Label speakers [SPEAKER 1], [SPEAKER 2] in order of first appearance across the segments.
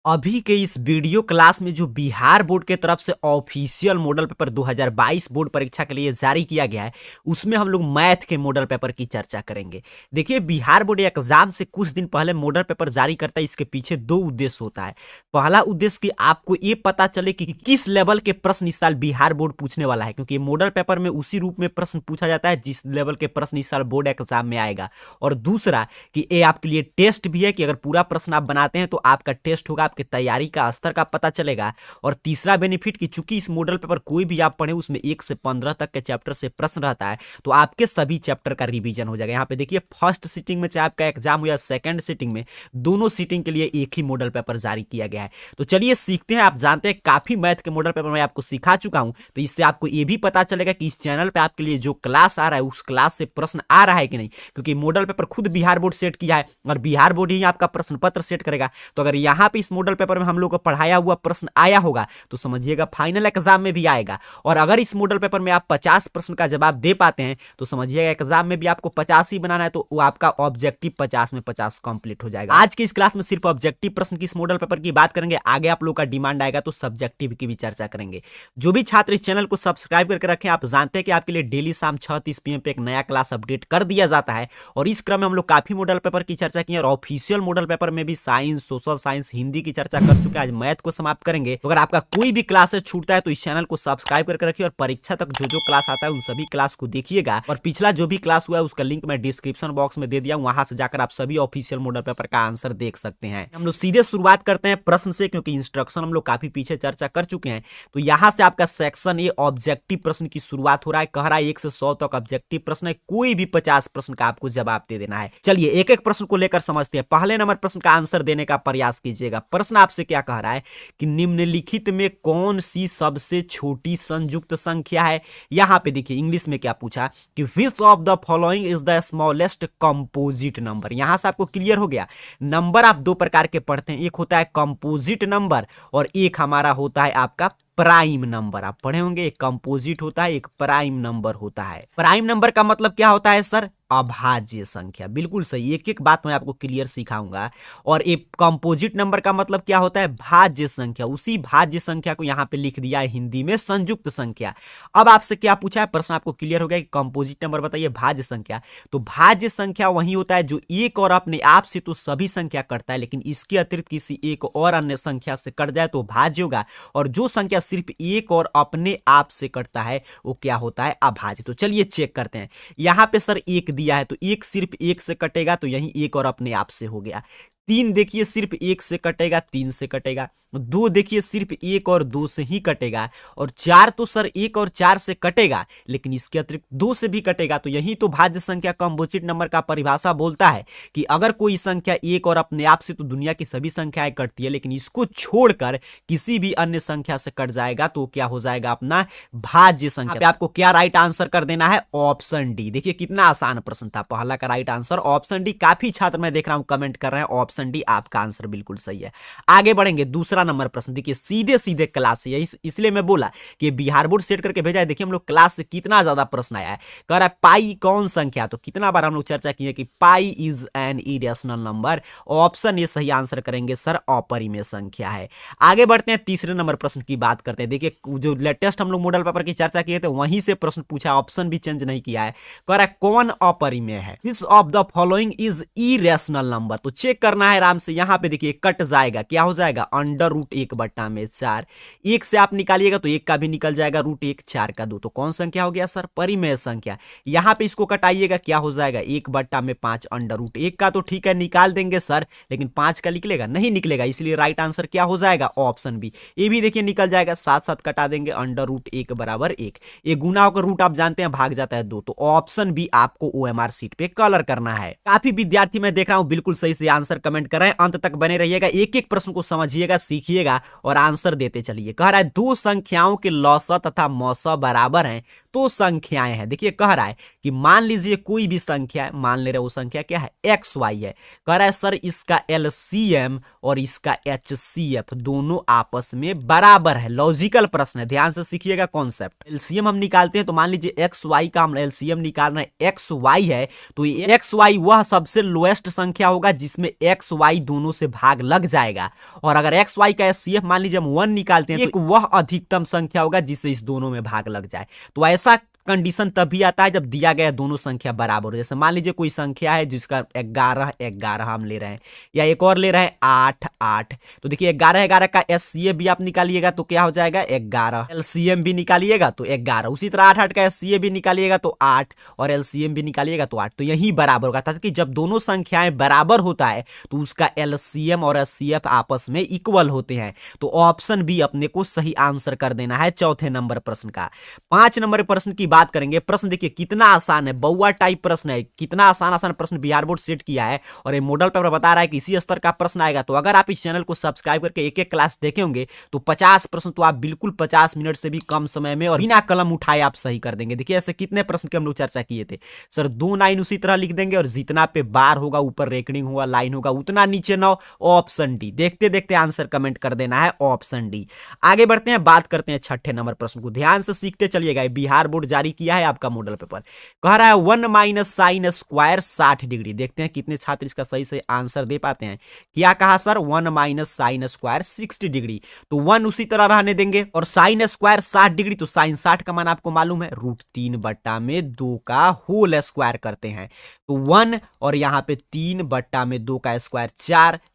[SPEAKER 1] अभी के इस वीडियो क्लास में जो बिहार बोर्ड के तरफ से ऑफिशियल मॉडल पेपर 2022 बोर्ड परीक्षा के लिए जारी किया गया है, उसमें हम लोग मैथ के मॉडल पेपर की चर्चा करेंगे। देखिए, बिहार बोर्ड एग्जाम से कुछ दिन पहले मॉडल पेपर जारी करता है। इसके पीछे दो उद्देश्य होता है। पहला उद्देश्य कि आपको ये पता चले कि किस लेवल के प्रश्न इस साल बिहार बोर्ड पूछने वाला है, क्योंकि मॉडल पेपर में उसी रूप में प्रश्न पूछा जाता है जिस लेवल के प्रश्न इस साल बोर्ड एग्जाम में आएगा। और दूसरा कि ये आपके लिए टेस्ट भी है कि अगर पूरा प्रश्न आप बनाते हैं तो आपका टेस्ट होगा, आपके तैयारी का स्तर का पता चलेगा। और तीसरा बेनिफिट कि चूंकि इस मॉडल पेपर कोई भी आप पढ़े उसमें 1 से 15 तक के चैप्टर से प्रश्न रहता है, तो आपके सभी चैप्टर का रिवीजन हो जाएगा। यहाँ पे देखिए, फर्स्ट सीटिंग में चाहे आपका एग्जाम हो या सेकंड सीटिंग में, दोनों सीटिंग के लिए एक ही मॉडल पेपर जारी किया गया है। तो चलिए सीखते हैं। आप जानते हैं काफी मैथ के मॉडल पेपर मैं आपको सिखा चुका हूं, तो इससे आपको यह भी पता चलेगा कि इस चैनल पे आपके लिए जो क्लास आ रहा है उस क्लास से प्रश्न आ रहा है कि नहीं, क्योंकि मॉडल पेपर खुद बिहार बोर्ड सेट किया है और बिहार बोर्ड ही आपका प्रश्न पत्र सेट करेगा। तो अगर यहाँ पे इस मॉडल पेपर में हम लोग को पढ़ाया हुआ प्रश्न आया होगा तो समझिएगा फाइनल एग्जाम में भी आएगा। और अगर इस मॉडल पेपर में आप 50 प्रश्न का जवाब दे पाते हैं तो समझिएगा एग्जाम में भी आपको 50 ही बनाना है, तो वो आपका ऑब्जेक्टिव 50 में 50 कंप्लीट हो जाएगा। आज की इस क्लास में सिर्फ ऑब्जेक्टिव प्रश्न की इस मॉडल पेपर की बात करेंगे। आगे आप लोग का डिमांड आएगा तो सब्जेक्टिव की भी चर्चा करेंगे। जो भी छात्र इस चैनल को सब्सक्राइब करके रखें, आप जानते हैं कि आपके लिए डेली शाम 6:30 PM पे एक नया क्लास अपडेट कर दिया जाता है। और इस क्रम में हम लोग काफी मॉडल पेपर की चर्चा की है और ऑफिशियल मॉडल पेपर में भी साइंस, सोशल साइंस, हिंदी की चर्चा कर चुके हैं। आज मैथ को समाप्त करेंगे। तो अगर आपका कोई भी क्लास छूटता है तो इस चैनल को सब्सक्राइब करके रखिए और परीक्षा तक जो जो क्लास आता है उन सभी क्लास को देखिएगा। और पिछला जो भी क्लास हुआ है उसका लिंक मैं डिस्क्रिप्शन बॉक्स में दे दिया हूं, वहां से जाकर आप सभी ऑफिशियल मॉडल पेपर का आंसर देख सकते हैं। हम लोग सीधे शुरुआत करते हैं प्रश्न से, क्योंकि इंस्ट्रक्शन हम लोग काफी पीछे चर्चा कर चुके हैं। तो यहां से आपका सेक्शन ए ऑब्जेक्टिव प्रश्न की शुरुआत हो रहा है। कह रहा है 1 से 100 तक ऑब्जेक्टिव प्रश्न है, कोई भी 50 प्रश्न का आपको जवाब दे देना है। चलिए एक एक प्रश्न को लेकर समझते हैं। पहले नंबर प्रश्न का आंसर देने का प्रयास कीजिएगा। प्रश्न आपसे क्या कह रहा है कि निम्नलिखित में कौन सी सबसे छोटी संयुक्त संख्या है। यहां पे देखिए इंग्लिश में क्या पूछा कि which of the following is the smallest composite number. यहां से आपको क्लियर हो गया। नंबर आप दो प्रकार के पढ़ते हैं, एक होता है कंपोजिट नंबर और एक हमारा होता है आपका प्राइम नंबर। आप पढ़े होंगे, एक कंपोजिट होता है, एक प्राइम नंबर होता है। प्राइम नंबर का मतलब क्या होता है सर? अभाज्य संख्या। बिल्कुल सही, एक एक बात मैं आपको क्लियर सिखाऊंगा। और एक कंपोजिट नंबर का मतलब क्या होता है? भाज्य संख्या। उसी भाज्य संख्या को यहां पे लिख दिया है हिंदी में संयुक्त संख्या। अब आपसे क्या पूछा है, प्रश्न आपको क्लियर हो गया कि कंपोजिट नंबर बताइए, भाज्य संख्या। तो भाज्य संख्या वही होता है जो एक और अपने आप से तो सभी संख्या कटता है, लेकिन इसके अतिरिक्त किसी एक और अन्य संख्या से कट जाए तो भाज्य होगा। और जो संख्या सिर्फ एक और अपने आप से कटता है वो क्या होता है? अभाज्य। तो चलिए चेक करते हैं। यहां पे सर एक दिया है तो एक सिर्फ एक से कटेगा, तो यही एक और अपने आप से हो गया। 3 देखिए सिर्फ एक से कटेगा, 3 से कटेगा। 2 देखिए सिर्फ एक और 2 से ही कटेगा। और 4 तो सर एक और 4 से कटेगा, लेकिन इसके अतिरिक्त 2 से भी कटेगा। तो यही तो भाज्य संख्या कंपोजिट नंबर का परिभाषा बोलता है कि अगर कोई संख्या एक और अपने आप से तो दुनिया की सभी संख्याएं कटती है, लेकिन इसको छोड़कर किसी भी अन्य संख्या से कट जाएगा तो क्या हो जाएगा? अपना भाज्य संख्या। पे आपको क्या राइट आंसर कर देना है? Option D. देखिए कितना आसान प्रश्न था। पहला का राइट आंसर ऑप्शन डी। काफी छात्र मैं देख रहा हूं कमेंट कर रहे हैं ऑप्शन डी आपका आंसर बिल्कुल सही है। आगे बढ़ेंगे। दूसरा नंबर प्रश्न देखिए सीधे सीधे क्लास से, इसलिए मैं बोला कि बिहार बोर्ड सेट करके भेजा है। देखिए हम लोग क्लास से कितना ज्यादा प्रश्न आया है। कह रहा है पाई कौन संख्या, तो कितना बार हम लोग चर्चा की है कि pi is an irrational number. Option A सही आंसर करेंगे सर, अपरिमेय संख्या है। आगे बढ़ते हैं, तीसरे नंबर प्रश्न की बात करते हैं। देखिए जो लेटेस्ट हम लोग मॉडल पेपर की चर्चा किए थे वहीं से प्रश्न पूछा, ऑप्शन भी चेंज नहीं किया है। कह रहा है कौन अपरिमेय है? Which of the following is irrational number. तो चेक करना है आराम से। यहां पे देखिए कट जाएगा, क्या हो जाएगा? √1/4। एक से आप निकालिएगा तो एक का भी निकल जाएगा, √1, 4 का 2। तो कौन संख्या हो गया सर? परिमेय संख्या। यहां पे इसको कटाइएगा, क्या हो जाएगा? 1/5 √1 का तो ठीक है निकाल देंगे सर, लेकिन 5 का निकलेगा नहीं, निकलेगा। इसलिए राइट आंसर क्या हो जाएगा? Option B. ये भी देखिए निकल जाएगा, साथ साथ कटा देंगे, √1 = 1। ये गुना होकर रूट आप जानते हैं भाग जाता है 2। तो ऑप्शन बी आपको OMR सीट पे कलर करना है। काफी विद्यार्थी मैं देख रहा हूं बिल्कुल सही से आंसर कमेंट कर रहे हैं। अंत तक बने रहिएगा, एक एक प्रश्न को समझिएगा, सीखिएगा और आंसर देते चलिए। कह रहा है दो संख्याओं के लौसा तथा मौसा बराबर हैं तो संख्याएं हैं। देखिए कह रहा है कि मान लीजिए कोई भी संख्या है, मान ले रहे वो संख्या क्या है? XY है। कह रहा है सर इसका LCM और इसका HCF दोनों आपस में बराबर है। लॉजिकल प्रश्न है, ध्यान से सीखिएगा कॉन्सेप्ट। LCM हम निकालते हैं तो मान लीजिए XY का हम LCM निकाल रहे हैं, XY है तो XY वह सबसे लोएस्ट संख्या होगा जिसमें एक्स वाई दोनों से भाग लग जाएगा, और अगर एक्स वाई का एचसीएफ मान लीजिए हम 1 निकालते हैं, एक वह अधिकतम संख्या होगा जिससे इस दोनों में भाग लग जाए। तो ऐसा कंडीशन तभी आता है जब दिया गया दोनों संख्या बराबर हो। जैसे मान लीजिए कोई संख्या है जिसका 11 हम ले रहे हैं, या एक और ले रहे हैं 8 तो देखिए 11 का एचसीएफ भी आप निकालिएगा तो क्या हो जाएगा 11, एलसीएम भी निकालिएगा तो 11, उसी तरह 8 का एचसीएफ भी निकालिएगा तो 8 और एलसीएम भी निकालिएगा तो 8, तो यही बराबर होगा। ताकि जब दोनों संख्याएं बराबर होता है तो उसका एलसीएम और एचसीएफ आपस में इक्वल होते हैं। तो ऑप्शन बी अपने को सही आंसर कर देना है चौथे नंबर प्रश्न का। 5 नंबर प्रश्न की बात करेंगे। प्रश्न देखिए कितना आसान है, बउआ टाइप प्रश्न है, कितना आसान प्रश्न बिहार बोर्ड सेट किया है, और ये मॉडल पेपर बता रहा है कि इसी स्तर का प्रश्न आएगा। तो अगर आप इस चैनल को सब्सक्राइब करके एक एक क्लास देखे होंगे तो 50 प्रश्न तो आप बिल्कुल 50 मिनट से भी कम समय में और बिना कलम उठाए आप सही कर देंगे। देखिए ऐसे कितने प्रश्न की हम लोग चर्चा किए थे सर, 2 लाइन उसी तरह लिख देंगे, और जितना पे बार होगा, ऊपर रेकडिंग होगा, लाइन होगा, उतना नीचे ना, ऑप्शन डी। देखते देखते आंसर कमेंट कर देना है ऑप्शन डी। आगे बढ़ते हैं, बात करते हैं छठे नंबर प्रश्न को। ध्यान से सीखते चलिएगा, बिहार बोर्ड जारी किया है आपका मॉडल पेपर। कह रहा है 1 माइनस साइन स्क्वायर 60 डिग्री। देखते हैं कितने छात्र इसका सही से आंसर दे पाते हैं। क्या कहा sir, 1 minus sine square 60 degree, तो 1 उसी तरह रहने देंगे, और साइन स्क्वायर 60 डिग्री, तो साइन 60 का मान आपको मालूम है √3/2 का होल स्क्वायर करते हैं, तो 1 और यहां पे 3/2 का स्क्वायर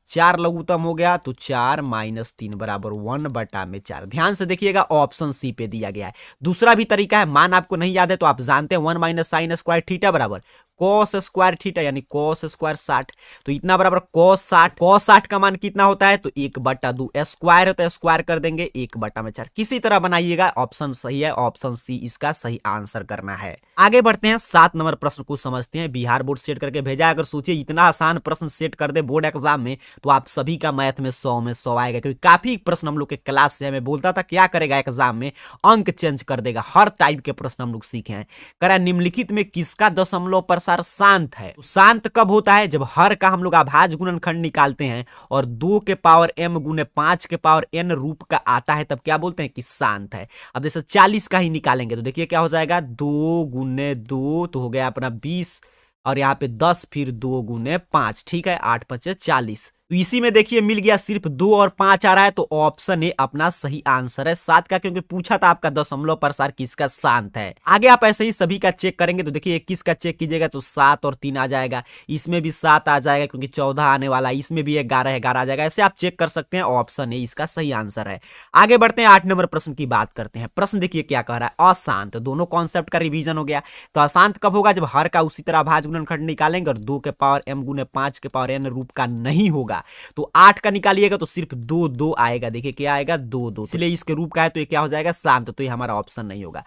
[SPEAKER 1] 4 लघुत्तम हो गया, तो 4 माइनस 3 बराबर 1/4। ध्यान से देखिएगा, ऑप्शन सी पे दिया गया है। दूसरा भी तरीका है, मान आपको नहीं याद है तो आप जानते हैं 1 माइनस साइन स्क्वायर थीटा बराबर कॉस स्क्वायर थीटा, यानी कॉस स्क्वायर 60, तो इतना बराबर कॉस 60 का मान कितना होता है, तो 1/2, स्क्वायर है तो स्क्वायर कर देंगे 1/4। किसी तरह बनाइएगा, ऑप्शन सही है, ऑप्शन सी इसका सही आंसर करना है। आगे बढ़ते हैं, 7 नंबर प्रश्न को समझते हैं। बिहार बोर्ड सेट करके भेजा, अगर सोचिए इतना आसान प्रश्न सेट कर दे बोर्ड एग्जाम में तो आप सभी का मैथ में 100 में 100 आएगा, क्योंकि काफी प्रश्न हम लोग के क्लास से मैं बोलता था क्या करेगा एग्जाम में, अंक चेंज कर देगा। हर टाइप के प्रश्न हम लोग सीखे हैं। करा निम्नलिखित में किसका दशमलव प्रसार शांत है। तो शांत कब होता है, जब हर का हम लोग अभाज्य गुणनखंड निकालते हैं और 2 के पावर m गुने 5 के पावर n रूप का आता है, तब क्या बोलते हैं कि शांत है। अब जैसे 40 का ही निकालेंगे तो देखिए क्या हो जाएगा, 2 गुने 2 तो हो गया अपना 20, और यहाँ पे 10, फिर 2 गुने 5, ठीक है, 8 5 40। तो इसी में देखिए मिल गया, सिर्फ 2 और 5 आ रहा है, तो ऑप्शन ए अपना सही आंसर है 7 का, क्योंकि पूछा था आपका दशमलव प्रसार किसका शांत है। आगे आप ऐसे ही सभी का चेक करेंगे तो देखिए 21 का चेक कीजिएगा तो 7 और 3 आ जाएगा, इसमें भी 7 आ जाएगा क्योंकि 14 आने वाला है, इसमें भी 11 आ जाएगा। ऐसे आप चेक कर सकते हैं, ऑप्शन ए इसका सही आंसर है। आगे बढ़ते हैं, 8 नंबर प्रश्न की बात करते हैं। प्रश्न देखिए क्या कह रहा है, अशांत, दोनों कॉन्सेप्ट का रिवीजन हो गया। तो अशांत कब होगा, जब हर का उसी तरह अभाज्य गुणनखंड निकालेंगे और 2 के पावर m गुने 5 के पावर n रूप का नहीं होगा। तो 8 का निकालिएगा तो सिर्फ 2 आएगा, देखिए क्या आएगा 2, इसलिए इसके रूप का है, तो ये क्या हो जाएगा शांत, तो ये हमारा ऑप्शन नहीं होगा।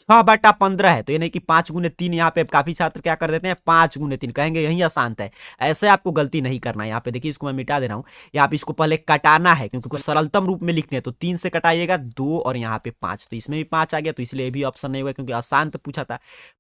[SPEAKER 1] 6/15 है, तो ये नहीं कि 5 गुने 3, यहाँ पे काफी छात्र क्या कर देते हैं 5 गुने 3 कहेंगे यही अशांत है। ऐसे आपको गलती नहीं करना है। यहाँ पे देखिए इसको मैं मिटा दे रहा हूँ, यहाँ पे इसको पहले कटाना है क्योंकि सरलतम रूप में लिखते हैं, तो 3 से कटाइएगा 2 और यहाँ पे 5, तो इसमें भी 5 आ गया, तो इसलिए भी ऑप्शन नहीं होगा क्योंकि अशांत पूछा था।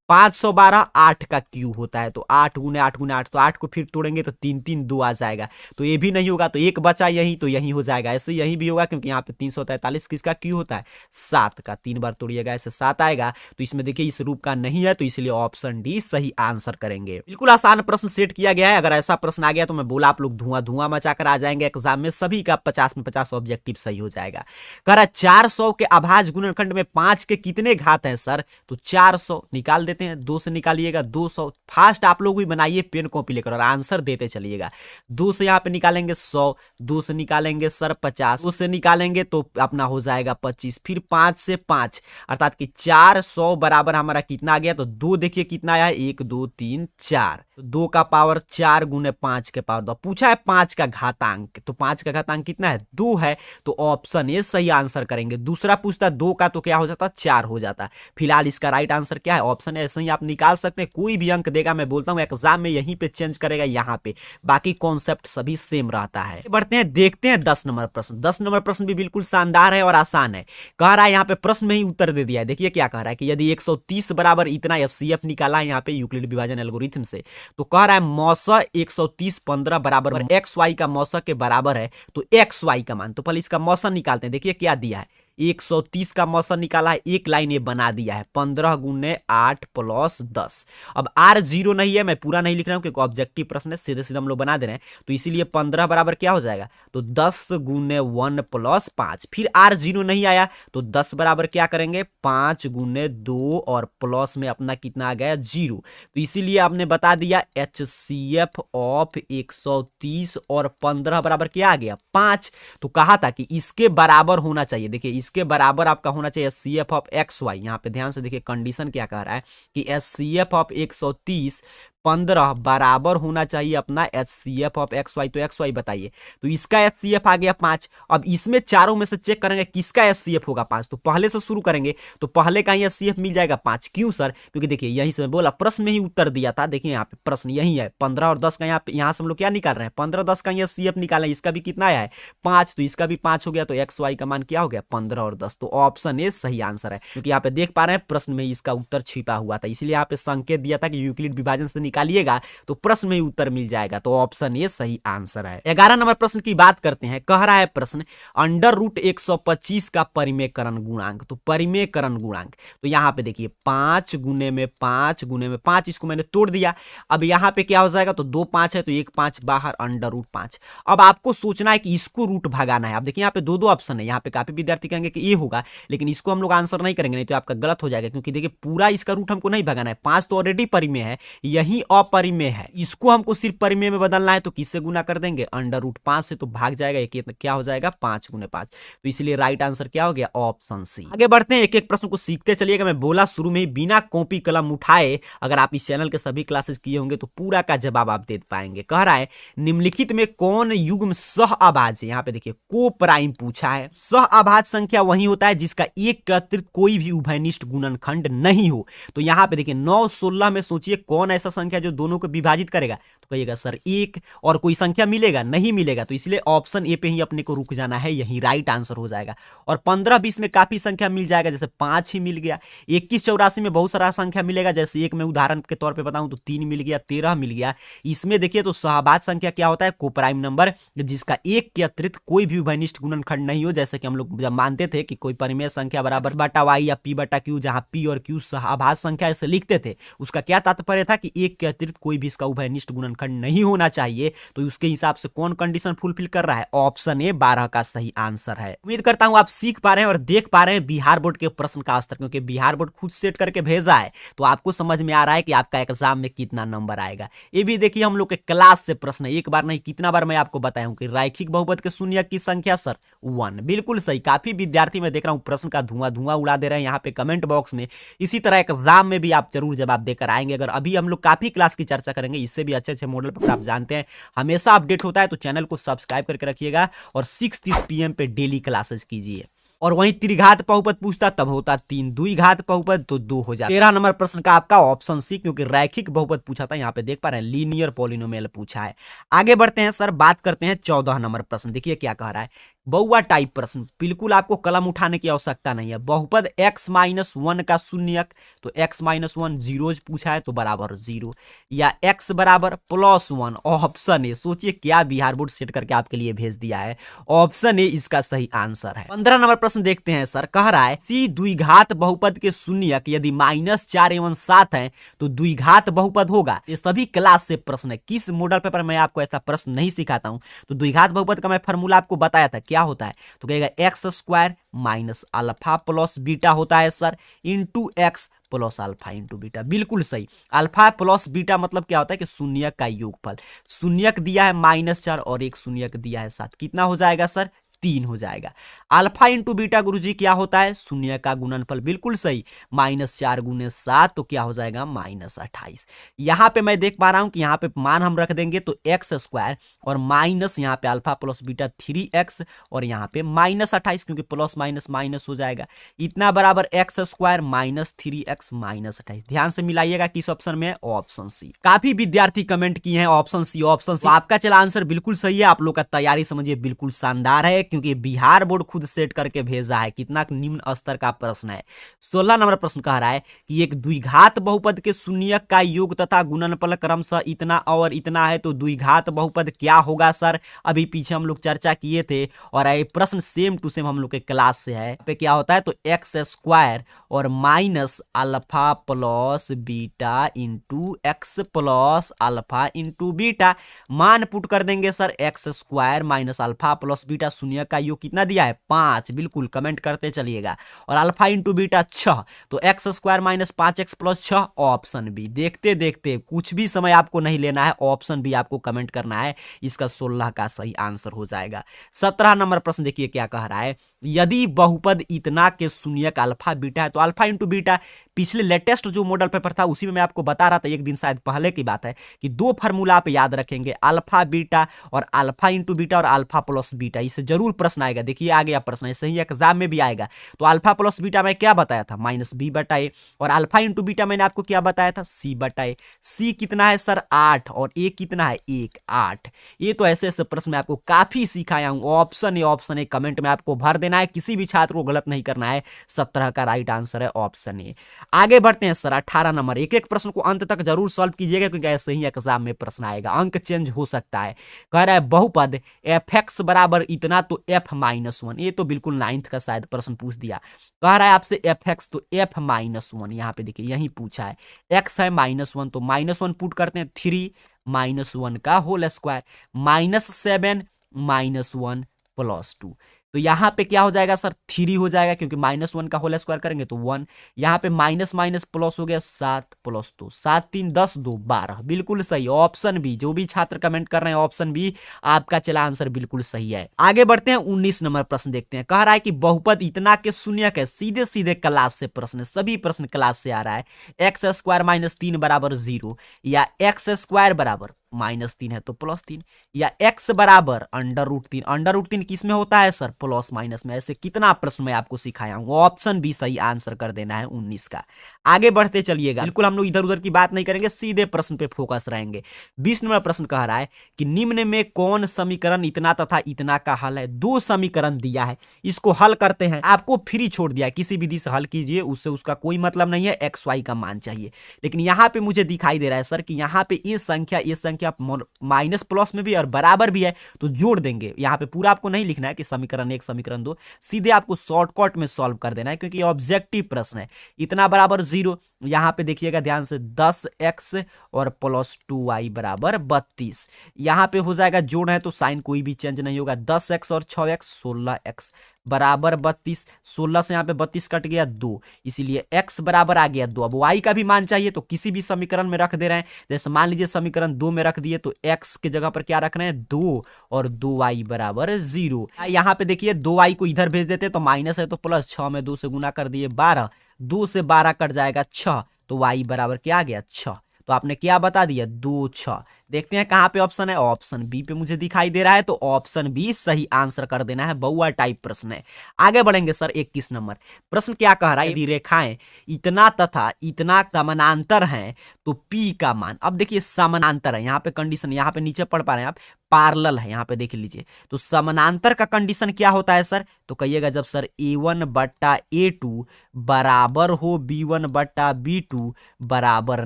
[SPEAKER 1] 512 8 का क्यू होता है, तो 8 गुने 8 गुने 8, तो 8 को फिर तोड़ेंगे तो 3 3 2 आ जाएगा, तो ये भी नहीं होगा, तो एक बचा यही, तो यही हो जाएगा। ऐसे यही भी होगा क्योंकि यहाँ पे 343 किसका क्यू होता है 7 का, 3 बार तोड़िएगा ऐसे 7 आएगा, तो इसमें देखिए इस रूप का नहीं है, तो इसलिए ऑप्शन डी सही आंसर करेंगे। बिल्कुल आसान प्रश्न सेट किया गया है। अगर ऐसा प्रश्न आ गया तो मैं बोला आप लोग धुआं मचाकर आ जाएंगे एग्जाम में, सभी का 50 में 50 ऑब्जेक्टिव सही हो जाएगा। कह रहा 400 के अभाज्य गुणनखंड में 5 के कितने घात हैं सर, तो 400 निकाल देते हैं, 2 से निकालिएगा 200। फास्ट आप लोग भी बनाइए पेन कॉपी लेकर और आंसर देते चलिएगा। 2 से यहाँ पे निकालेंगे 100, 2 से निकालेंगे सर 50, 2 से निकालेंगे तो अपना हो जाएगा 25, फिर 5 से 5 अर्थात कि 400 बराबर हमारा कितना आ गया, तो 2 देखिए कितना आया, 1 2 3 4, 2 का पावर 4 गुने 5 के पावर 2। पूछा है 5 का घातांक, तो 5 का घातांक कितना है 2 है, तो ऑप्शन ए सही आंसर करेंगे। दूसरा पूछता 2 का, तो क्या हो जाता 4 हो जाता। फिलहाल इसका राइट आंसर क्या है, ऑप्शन ए। ऐसे ही आप निकाल सकते हैं, कोई भी अंक देगा, मैं बोलता हूं एग्जाम में यहीं पे चेंज करेगा, यहाँ पे बाकी कॉन्सेप्ट सभी सेम रहता है। बढ़ते हैं, देखते हैं 10 नंबर प्रश्न। 10 नंबर प्रश्न भी बिल्कुल शानदार है और आसान है। कह रहा है यहाँ पे प्रश्न में ही उत्तर दे दिया है। देखिए क्या कह रहा है कि यदि 130 बराबर इतना एचसीएफ निकाला है यहाँ पे यूक्लिड विभाजन एल्गोरिथम से, तो कह रहा है मौसा 130 15 बराबर एक्स वाई का मौसा के बराबर है, तो एक्स वाई का मान, तो पहले इसका मौसा निकालते हैं। देखिए क्या दिया है, 130 का मौसम निकाला है, एक लाइन ये बना दिया है 15 गुने 8 प्लस 10। अब आर जीरो नहीं है, मैं पूरा नहीं लिख रहा हूं क्योंकि ऑब्जेक्टिव प्रश्न है, सीधे सीधे हम लोग बना दे रहे हैं, तो इसीलिए 15 बराबर क्या हो जाएगा, तो 10 गुने 1 प्लस 5। फिर आर जीरो नहीं आया तो 10 बराबर क्या करेंगे, 5 गुने 2 और प्लस में अपना कितना आ गया, 0। तो इसीलिए आपने बता दिया HCF ऑफ 130 और 15 बराबर क्या आ गया, 5। तो कहा था कि इसके बराबर होना चाहिए, देखिए इसके बराबर आपका होना चाहिए HCF ऑफ XY। यहां पे ध्यान से देखिए कंडीशन क्या कह रहा है कि HCF ऑफ 130 15 बराबर होना चाहिए अपना HCF ऑफ XY। तो XY बताइए, तो इसका HCF आ गया 5। अब इसमें चारों में से चेक करेंगे किसका HCF होगा 5, तो पहले से शुरू करेंगे, तो पहले का ही HCF मिल जाएगा 5। क्यों सर, क्योंकि देखिए यहीं से मैं बोला, प्रश्न में ही उत्तर दिया था, देखिए यहाँ पे प्रश्न यही है 15 और 10 का, यहाँ से हम लोग क्या निकाल रहे हैं, 15 10 का HCF निकालें, इसका भी कितना आया है 5, तो इसका भी 5 हो गया, तो XY का मान क्या हो गया 15 और 10। तो ऑप्शन ए सही आंसर है, क्योंकि यहाँ पे देख पा रहे हैं प्रश्न में इसका उत्तर छिपा हुआ था, इसलिए यहाँ पे संकेत दिया था कि यूक्लिड विभाजन से निकालिएगा तो प्रश्न में ही उत्तर मिल जाएगा। तो ऑप्शन ए सही आंसर है। 11 नंबर प्रश्न की बात करते हैं। कह रहा है प्रश्न अंडर रूट 125 का परिमेयकरण गुणांक। तो परिमेयकरण गुणांक, तो यहाँ पे देखिए 5 गुने में 5 गुने में 5, इसको मैंने तोड़ दिया। अब यहाँ पे क्या हो जाएगा, तो 2 5 है तो 1 5 बाहर, अंडर रूट 5। अब आपको सोचना है कि इसको रूट भगाना है। अब देखिए यहाँ पे दो ऑप्शन है, यहाँ पे काफी विद्यार्थी कहेंगे कि ये होगा, लेकिन इसको हम लोग आंसर नहीं करेंगे, नहीं तो आपका गलत हो जाएगा, क्योंकि देखिए पूरा इसका रूट हमको नहीं भगाना है। 5 तो ऑलरेडी परिमेय है, यही अपरिमेय है, इसको हमको सिर्फ परिमेय में बदलना है। तो किससे गुना कर देंगे, अंडर रूट 5 से, तो भाग जाएगा, एक क्या हो जाएगा 5 गुने 5। तो इसलिए राइट आंसर क्या हो गया, ऑप्शन सी। आगे बढ़ते हैं, एक एक प्रश्न को सीखते चलिएगा। मैं बोला शुरू में ही, बिना कॉपी कलम उठाए अगर आप इस चैनल के सभी क्लासेस किए होंगे तो पूरा का जवाब आप दे पाएंगे। कह रहा है निम्नलिखित में कौन युग्म सह अभाज्य, यहाँ पे देखिए को प्राइम पूछा है। सह अभाज्य संख्या वही होता है जिसका एक के अतिरिक्त कोई भी उभयनिष्ठ गुणनखंड नहीं हो। तो यहाँ पे देखिए 9 16 में सोचिए कौन ऐसा संख्या जो दोनों को विभाजित करेगा, तो कहिएगा सर 1, और कोई संख्या मिलेगा, नहीं मिलेगा, तो इसलिए ऑप्शन ए पे ही अपने को रुक जाना है, यही राइट आंसर हो जाएगा। और 15 20 में काफी संख्या मिल जाएगा, जैसे 5 ही मिल गया। 21 84 में बहुत सारा संख्या मिलेगा, जैसे एक में उदाहरण के तौर पे बताऊं तो 3 मिल गया, 13 मिल गया। इसमें देखिए तो सहभाज्य संख्या क्या होता है, कोप्राइम नंबर जिसका एक के अतिरिक्त कोई भी उभयनिष्ठ गुणनखंड नहीं हो। जैसे कि हम लोग जब मानते थे कि कोई परिमेय संख्या बराबर बटा वाई या पी बटा क्यू, जहां पी और क्यू सहभाज्य संख्या ऐसे लिखते थे, उसका क्या तात्पर्य था कि एक के अतिरिक्त कोई भी इसका उभयनिष्ठ गुणनखंड नहीं होना चाहिए। तो उसके हिसाब से कौन कंडीशन फुलफिल कर रहा है, ऑप्शन ए 12 का सही आंसर है। उम्मीद करता हूं आप सीख पा रहे हैं और देख पा रहे हैं बिहार बोर्ड के प्रश्न का स्तर, क्योंकि बिहार बोर्ड खुद सेट करके भेजा है, तो आपको समझ में आ रहा है कि आपका एग्जाम में कितना नंबर आएगा। ये भी देखिए हम लोग के क्लास से प्रश्न, एक बार नहीं कितना बार मैं आपको बताया हूं कि रैखिक बहुपद के शून्यक की संख्या सर 1, बिल्कुल सही। काफी विद्यार्थी मैं देख रहा हूं प्रश्न का धुआं उड़ा दे रहे हैं यहाँ पे कमेंट बॉक्स में। इसी तरह एग्जाम में भी आप जरूर जवाब देकर आएंगे। अगर अभी हम लोग काफी क्लास की चर्चा करेंगे, इससे भी अच्छे अच्छे मॉडल पर आप जानते हैं हमेशा अपडेट होता है, तो चैनल को सब्सक्राइब करके रखिएगा और 6:30 PM पे डेली क्लासेस कीजिए। और वहीं त्रिघात बहुपद पूछता तब होता 3, द्विघात बहुपद तो 2 हो जाता। 13 नंबर प्रश्न का आपका ऑप्शन सी, क्योंकि रैखिक बहुपद पूछा था, यहाँ पे देख पा रहे हैं लीनियर पॉलिनोमियल पूछा है। आगे बढ़ते हैं सर, बात करते हैं 14 नंबर प्रश्न। देखिए क्या कह रहा है, बहुआ टाइप प्रश्न, बिल्कुल आपको कलम उठाने की आवश्यकता नहीं है। बहुपद x-1 का शून्यक, तो x-1 जीरो पूछा है तो बराबर 0, या x बराबर +1, ऑप्शन ए। सोचिए क्या बिहार बोर्ड सेट करके आपके लिए भेज दिया है, ऑप्शन ए इसका सही आंसर है। 15 नंबर प्रश्न देखते हैं सर, कह रहा है सी द्विघात बहुपद के शून्यक यदि -4 एवं 7 है तो द्विघात बहुपद होगा। ये सभी क्लास से प्रश्न है, किस मॉडल पेपर में आपको ऐसा प्रश्न नहीं सिखाता हूं। तो द्विघात बहुपद का मैं फॉर्मूला आपको बताया था, क्या होता है, तो कहेगा x² minus alpha plus beta होता है sir, into x plus alpha into beta. बिल्कुल सही, अल्फा प्लस बीटा मतलब क्या होता है कि शून्यक का योगफल। शून्यक दिया है -4 और एक शून्यक दिया है 7, कितना हो जाएगा सर, 3 हो जाएगा। अल्फा इंटू बीटा गुरुजी क्या होता है, शून्य का गुणनफल, बिल्कुल सही, -4 गुने 7 तो क्या हो जाएगा -28। यहां पे मैं देख पा रहा हूं कि यहां पे मान हम रख देंगे तो x² और माइनस यहाँ पे अल्फा प्लस बीटा 3x और यहाँ पे -28, क्योंकि प्लस माइनस माइनस हो जाएगा, इतना बराबर x² -3x -28। ध्यान से मिलाइएगा किस ऑप्शन में है, ऑप्शन सी। काफी विद्यार्थी कमेंट किए हैं ऑप्शन सी ऑप्शन सी, आपका चला आंसर बिल्कुल सही है। आप लोग का तैयारी समझिए बिल्कुल शानदार है। क्योंकि बिहार बोर्ड खुद सेट करके भेजा है। कितना निम्न स्तर का प्रश्न है। 16 नंबर प्रश्न कह रहा है कि एक द्विघात बहुपद के शून्यक का योग तथा गुणनफल क्रमशः इतना और इतना है, तो द्विघात बहुपद क्या होगा सर? अभी पीछे हम लोग चर्चा किए थे और ये प्रश्न सेम टू सेम हम लोग के क्लास से है। पे क्या होता है तो एक्स स्क्वायर और minus alpha plus beta into x plus alpha into beta. मान पुट कर देंगे sir, x square minus alpha plus beta शून्य का योग कितना दिया है 5, बिल्कुल कमेंट करते चलिएगा। और अल्फा इंटू बीटा 6, तो X square minus 5x plus 6 option B. देखते देखते कुछ भी समय आपको नहीं लेना है, ऑप्शन बी आपको कमेंट करना है, इसका 16 का सही आंसर हो जाएगा। 17 नंबर प्रश्न देखिए क्या कह रहा है, यदि बहुपद इतना के शून्यक अल्फा बीटा है, तो अल्फा इंटू बीटा पिछले लेटेस्ट जो मॉडल पेपर था उसी में मैं आपको बता रहा था, एक दिन शायद पहले की बात है, कि दो फार्मूला आप याद रखेंगे, अल्फा बीटा और अल्फा इंटू बीटा और अल्फा प्लस बीटा। इससे जरूर प्रश्न आएगा। देखिए आ गया प्रश्न, ऐसे ही एग्जाम में भी आएगा। तो अल्फा प्लस बीटा मैं क्या बताया था, माइनस बी बटा ए, और अल्फा इंटू बीटा मैंने आपको क्या बताया था, सी बटा ए। सी कितना है सर 8 और ए कितना है 1, 8। ये तो ऐसे ऐसे प्रश्न मैं आपको काफी सिखाया हूं। ऑप्शन ए कमेंट में आपको भर देना है, किसी भी छात्र को गलत नहीं करना है। 17 का राइट आंसर है ऑप्शन ए। आगे बढ़ते हैं सर 18 नंबर। एक एक प्रश्न को अंत तक जरूर सॉल्व कीजिएगा, क्योंकि ऐसे ही एग्जाम में प्रश्न आएगा, अंक चेंज हो सकता है। कह रहा है बहुपद एफ एक्स बराबर इतना तो एफ माइनस 1। ये तो बिल्कुल 9th का शायद प्रश्न पूछ दिया। कह रहा है आपसे एफ एक्स तो एफ माइनस 1, यहाँ पे देखिए यही पूछा है। एक्स है -1, तो -1 पुट करते हैं, 3 -1 का होल स्क्वायर, -7 -1 प्लस 2। तो यहाँ पे क्या हो जाएगा सर 3 हो जाएगा, क्योंकि -1 का होल स्क्वायर करेंगे तो 1। यहाँ पे माइनस माइनस प्लस हो गया 7 प्लस 2, 7 3 10 2 12, बिल्कुल सही ऑप्शन बी। जो भी छात्र कमेंट कर रहे हैं ऑप्शन बी, आपका चला आंसर बिल्कुल सही है। आगे बढ़ते हैं 19 नंबर प्रश्न देखते हैं। कह रहा है कि बहुपद इतना के शून्यक है, सीधे सीधे क्लास से प्रश्न, सभी प्रश्न क्लास से आ रहा है। एक्स स्क्वायर -3 बराबर 0, या एक्स स्क्वायर बराबर -3 है तो +3, या x बराबर √3। √3 किस में होता है सर, प्लस माइनस में। ऐसे कितना प्रश्न मैं आपको सिखाया हूं, ऑप्शन भी सही आंसर कर देना है 19 का। आगे बढ़ते चलिएगा, बिल्कुल हम लोग इधर उधर की बात नहीं करेंगे, सीधे प्रश्न पे फोकस रहेंगे। 20 नंबर प्रश्न कह रहा है कि निम्न में कौन समीकरण इतना तथा इतना का हल है। दो समीकरण दिया है, इसको हल करते हैं। आपको फ्री छोड़ दिया है, किसी विधि से हल कीजिए, उससे उसका कोई मतलब नहीं है, एक्स वाई का मान चाहिए। लेकिन यहाँ पे मुझे दिखाई दे रहा है सर कि यहाँ पे ये संख्या माइनस प्लस में भी और बराबर भी है, तो जोड़ देंगे। यहाँ पे पूरा आपको नहीं लिखना है कि समीकरण 1 समीकरण 2, सीधे आपको शॉर्टकट में सॉल्व कर देना है, क्योंकि ऑब्जेक्टिव प्रश्न है। इतना बराबर 0, यहाँ पे देखिएगा ध्यान से 10x और +2y बराबर 32। यहाँ पे हो जाएगा जोड़ है तो साइन कोई भी चेंज नहीं होगा। 10x और 6x 16x बराबर 32। 16 से यहाँ पे 32 कट गया 2, इसीलिए x बराबर आ गया 2। अब y का भी मान चाहिए तो किसी भी समीकरण में रख दे रहे हैं। जैसे मान लीजिए समीकरण 2 में रख दिए तो x के जगह पर क्या रख रहे हैं 2, और 2y बराबर 0। यहाँ पे देखिए 2y को इधर भेज देते तो माइनस है तो प्लस, 6 में 2 से गुना कर दिए 12, 2 से 12 कट जाएगा 6, तो y बराबर क्या आ गया 6। तो आपने क्या बता दिया 2 6। देखते हैं कहां पे ऑप्शन है, ऑप्शन बी पे मुझे दिखाई दे रहा है, तो ऑप्शन बी सही आंसर कर देना है। बहुआ टाइप प्रश्न है। आगे बढ़ेंगे सर 21 नंबर प्रश्न क्या कह रहा है, यदि रेखाएं इतना तथा इतना समानांतर हैं तो P का मान। अब देखिए समानांतर है, यहाँ पे कंडीशन, यहाँ पे नीचे पढ़ पा रहे हैं आप, पार्लल है, यहाँ पे देख लीजिए। तो समानांतर का कंडीशन क्या होता है सर, तो कहिएगा जब सर A1 बट्टा A2 बराबर हो B1 बट्टा B2 बराबर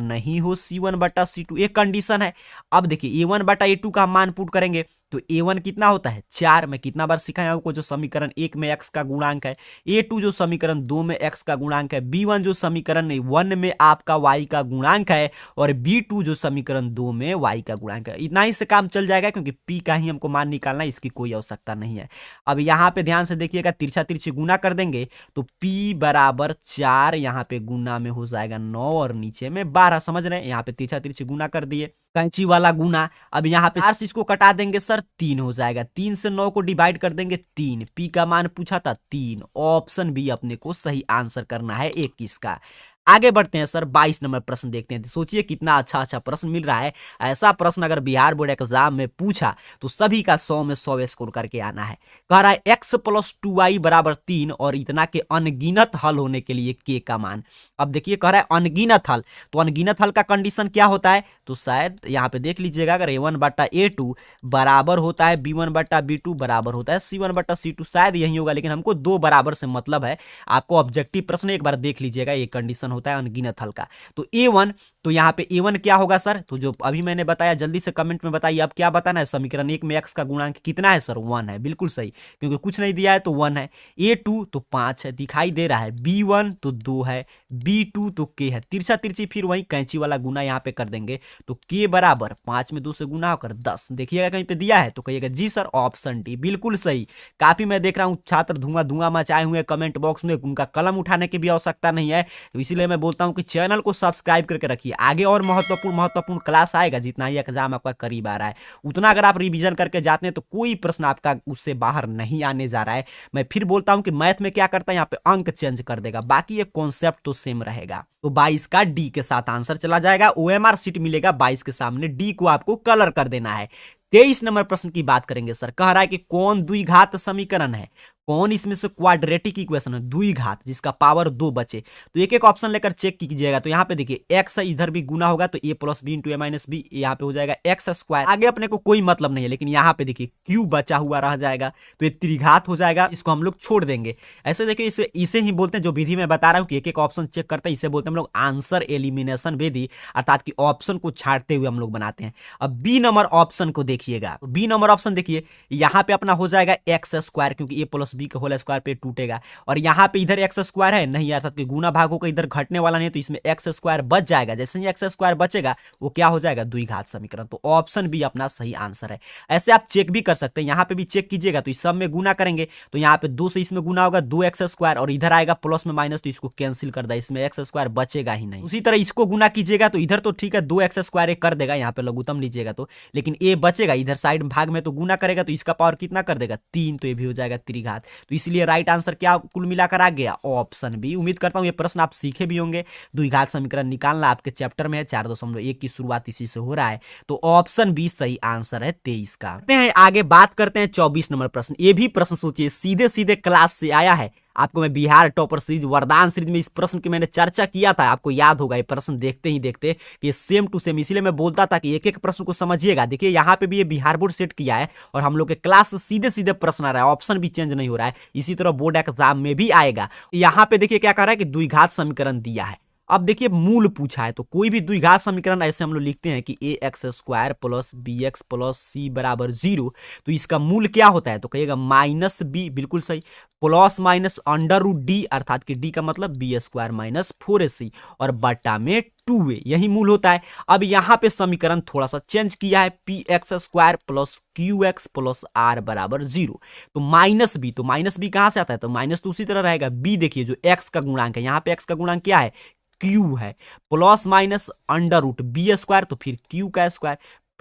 [SPEAKER 1] नहीं हो C1 बट्टा C2, एक कंडीशन है। अब देखिए A1 बटा A2 का मान पुट करेंगे तो A1 कितना होता है 4। मैं कितना बार सिखाया आपको, जो समीकरण 1 में x का गुणांक है, A2 जो समीकरण 2 में x का गुणांक है, B1 जो समीकरण 1 में आपका y का गुणांक है, और B2 जो समीकरण 2 में y का गुणांक है। इतना ही से काम चल जाएगा, क्योंकि P का ही हमको मान निकालना है, इसकी कोई आवश्यकता नहीं है। अब यहाँ पे ध्यान से देखिएगा, तिरछा तिरछी गुना कर देंगे तो P बराबर 4, यहाँ पे गुना में हो जाएगा 9 और नीचे में 12। समझ रहे हैं, यहाँ पे तिरछा तिरछी गुना कर दिए, कैंची वाला गुना। अब यहाँ पे 4 से इसको कटा देंगे सर 3 हो जाएगा, 3 से 9 को डिवाइड कर देंगे 3। P का मान पूछा था 3, ऑप्शन बी अपने को सही आंसर करना है 21 का। आगे बढ़ते हैं सर, 22 नंबर प्रश्न देखते हैं। सोचिए कितना अच्छा अच्छा प्रश्न मिल रहा है। ऐसा प्रश्न अगर बिहार बोर्ड एग्जाम में पूछा तो सभी का 100 में 100 स्कोर करके आना है। कह रहा है x + 2y = 3 और इतना के अनगिनत हल होने के लिए k का मान। अब देखिए कह रहा है अनगिनत हल, तो अनगिनत हल का कंडीशन क्या होता है, तो शायद यहाँ पे देख लीजिएगा, अगर a1/a2 बराबर होता है b1/b2 बराबर होता है c1/c2, शायद यही होगा, लेकिन हमको दो बराबर से मतलब है। आपको ऑब्जेक्टिव प्रश्न एक बार देख लीजिएगा, ये कंडीशन होता है अनगिनत हल का। तो a1, तो यहाँ पे a1 क्या होगा सर, तो जो अभी मैंने बताया जल्दी से कमेंट में बताइए। अब क्या बताना है, समीकरण 1 में x का गुणांक कितना है सर, 1 है, बिल्कुल सही, क्योंकि कुछ नहीं दिया है तो 1 है। a2 तो 5 है, दिखाई दे रहा है। b1 तो 2 है, b2 तो k है, तिरछा तिरछी फिर वही कैंची वाला गुना यहाँ पे कर देंगे, तो k बराबर 5 में 2 से गुना होकर 10। देखिएगा कहीं पे दिया है तो कहिएगा जी सर ऑप्शन डी, बिल्कुल सही। काफी मैं देख रहा हूँ छात्र धुआं धुआं मचाए हुए कमेंट बॉक्स में, उनका कलम उठाने की भी आवश्यकता नहीं है, तो इसीलिए मैं बोलता हूँ कि चैनल को सब्सक्राइब करके रखिए। आगे और महत्वपूर्ण क्लास आएगा, जितना ही एग्जाम आपका करीब आ रहा है उतना अगर आप रिवीजन करके जाते हैं तो कोई प्रश्न आपका उससे बाहर नहीं आने जा रहा है। मैं फिर बोलता हूं कि मैथ में क्या करता है, यहाँ पे अंक चेंज कर देगा, बाकी ये कॉन्सेप्ट तो सेम रहेगा। तो 22 का डी के साथ आंसर चला जाएगा। ओएमआर सीट मिलेगा 22 के सामने, डी को आपको कलर कर देना है। 23 नंबर प्रश्न की बात करेंगे सर। कह रहा है कि कौन द्विघात समीकरण है, कौन इसमें से क्वाड्रेटिक इक्वेशन है, द्विघात जिसका पावर 2 बचे। तो एक एक ऑप्शन लेकर चेक कीजिएगा। तो यहाँ पे देखिए x इधर भी गुना होगा तो a + b × a - b, यहाँ पे हो जाएगा x²। आगे अपने को कोई मतलब नहीं है, लेकिन यहाँ पे देखिए q बचा हुआ रह जाएगा, तो ये त्रिघात हो जाएगा, इसको हम लोग छोड़ देंगे। ऐसे देखिए इसे ही बोलते हैं, जो विधि में बता रहा हूँ कि एक एक ऑप्शन चेक करते हैं, इसे बोलते हैं हम लोग आंसर एलिमिनेशन विधि, अर्थात कि ऑप्शन को छांटते हुए हम लोग बनाते हैं। अब बी नंबर ऑप्शन को देखिएगा, बी नंबर ऑप्शन देखिए, यहाँ पे अपना हो जाएगा x², क्योंकि a + b के होल स्क्वायर पे टूटेगा, और यहाँ पे इधर x² है नहीं, अर्थात कि गुना भाग होकर इधर घटने वाला नहीं, तो इसमें x² बच जाएगा। जैसे ही x² बचेगा वो क्या हो जाएगा, द्विघात समीकरण। तो ऑप्शन बी अपना सही आंसर है। ऐसे आप चेक भी कर सकते हैं, यहाँ पे भी चेक कीजिएगा, तो इस सब में गुना करेंगे तो यहाँ पे 2 से इसमें गुना होगा 2x², और इधर आएगा प्लस में माइनस, तो इसको कैंसिल कर दे, इसमें x² बचेगा ही नहीं। उसी तरह इसको गुना कीजिएगा तो इधर तो ठीक है 2x² कर देगा, यहाँ पे लघुत्तम लीजिएगा तो, लेकिन a बचेगा इधर साइड भाग में, तो गुना करेगा तो इसका पावर कितना कर देगा, 3, तो ये भी हो जाएगा त्रिघात। तो इसलिए राइट आंसर क्या कुल मिलाकर आ गया, ऑप्शन बी। उम्मीद करता हूं ये प्रश्न आप सीखे भी होंगे। द्विघात समीकरण निकालना आपके चैप्टर में है, 4.1 की शुरुआत इसी से हो रहा है, तो ऑप्शन बी सही आंसर है 23 का। आगे बात करते हैं 24 नंबर प्रश्न। ये भी प्रश्न सोचिए सीधे सीधे क्लास से आया है। आपको मैं बिहार टॉपर सीरीज वरदान सीरीज में इस प्रश्न की मैंने चर्चा किया था, आपको याद होगा ये प्रश्न देखते ही देखते कि ये सेम टू सेम, इसीलिए मैं बोलता था कि एक एक प्रश्न को समझिएगा। देखिए यहाँ पे भी ये बिहार बोर्ड सेट किया है और हम लोग के क्लास से सीधे सीधे प्रश्न आ रहा है, ऑप्शन भी चेंज नहीं हो रहा है। इसी तरह बोर्ड एग्जाम में भी आएगा। यहाँ पे देखिए क्या कर रहा है कि द्विघात समीकरण दिया है। अब देखिए मूल पूछा है, तो कोई भी द्विघात समीकरण ऐसे हम लोग लिखते हैं कि ax² + bx + c = 0, तो इसका मूल क्या होता है, तो कहिएगा -b, बिल्कुल सही, ±√d, अर्थात कि d का मतलब b² - 4ac, और बटा में 2a, यही मूल होता है। अब यहाँ पे समीकरण थोड़ा सा चेंज किया है, px² + qx + r = 0, तो -b, तो -b कहां से आता है, तो माइनस तो उसी तरह रहेगा। b देखिए जो x का गुणांक है, यहाँ पे x का गुणांक क्या है, q है, ±√b², तो फिर q का स्क्वायर,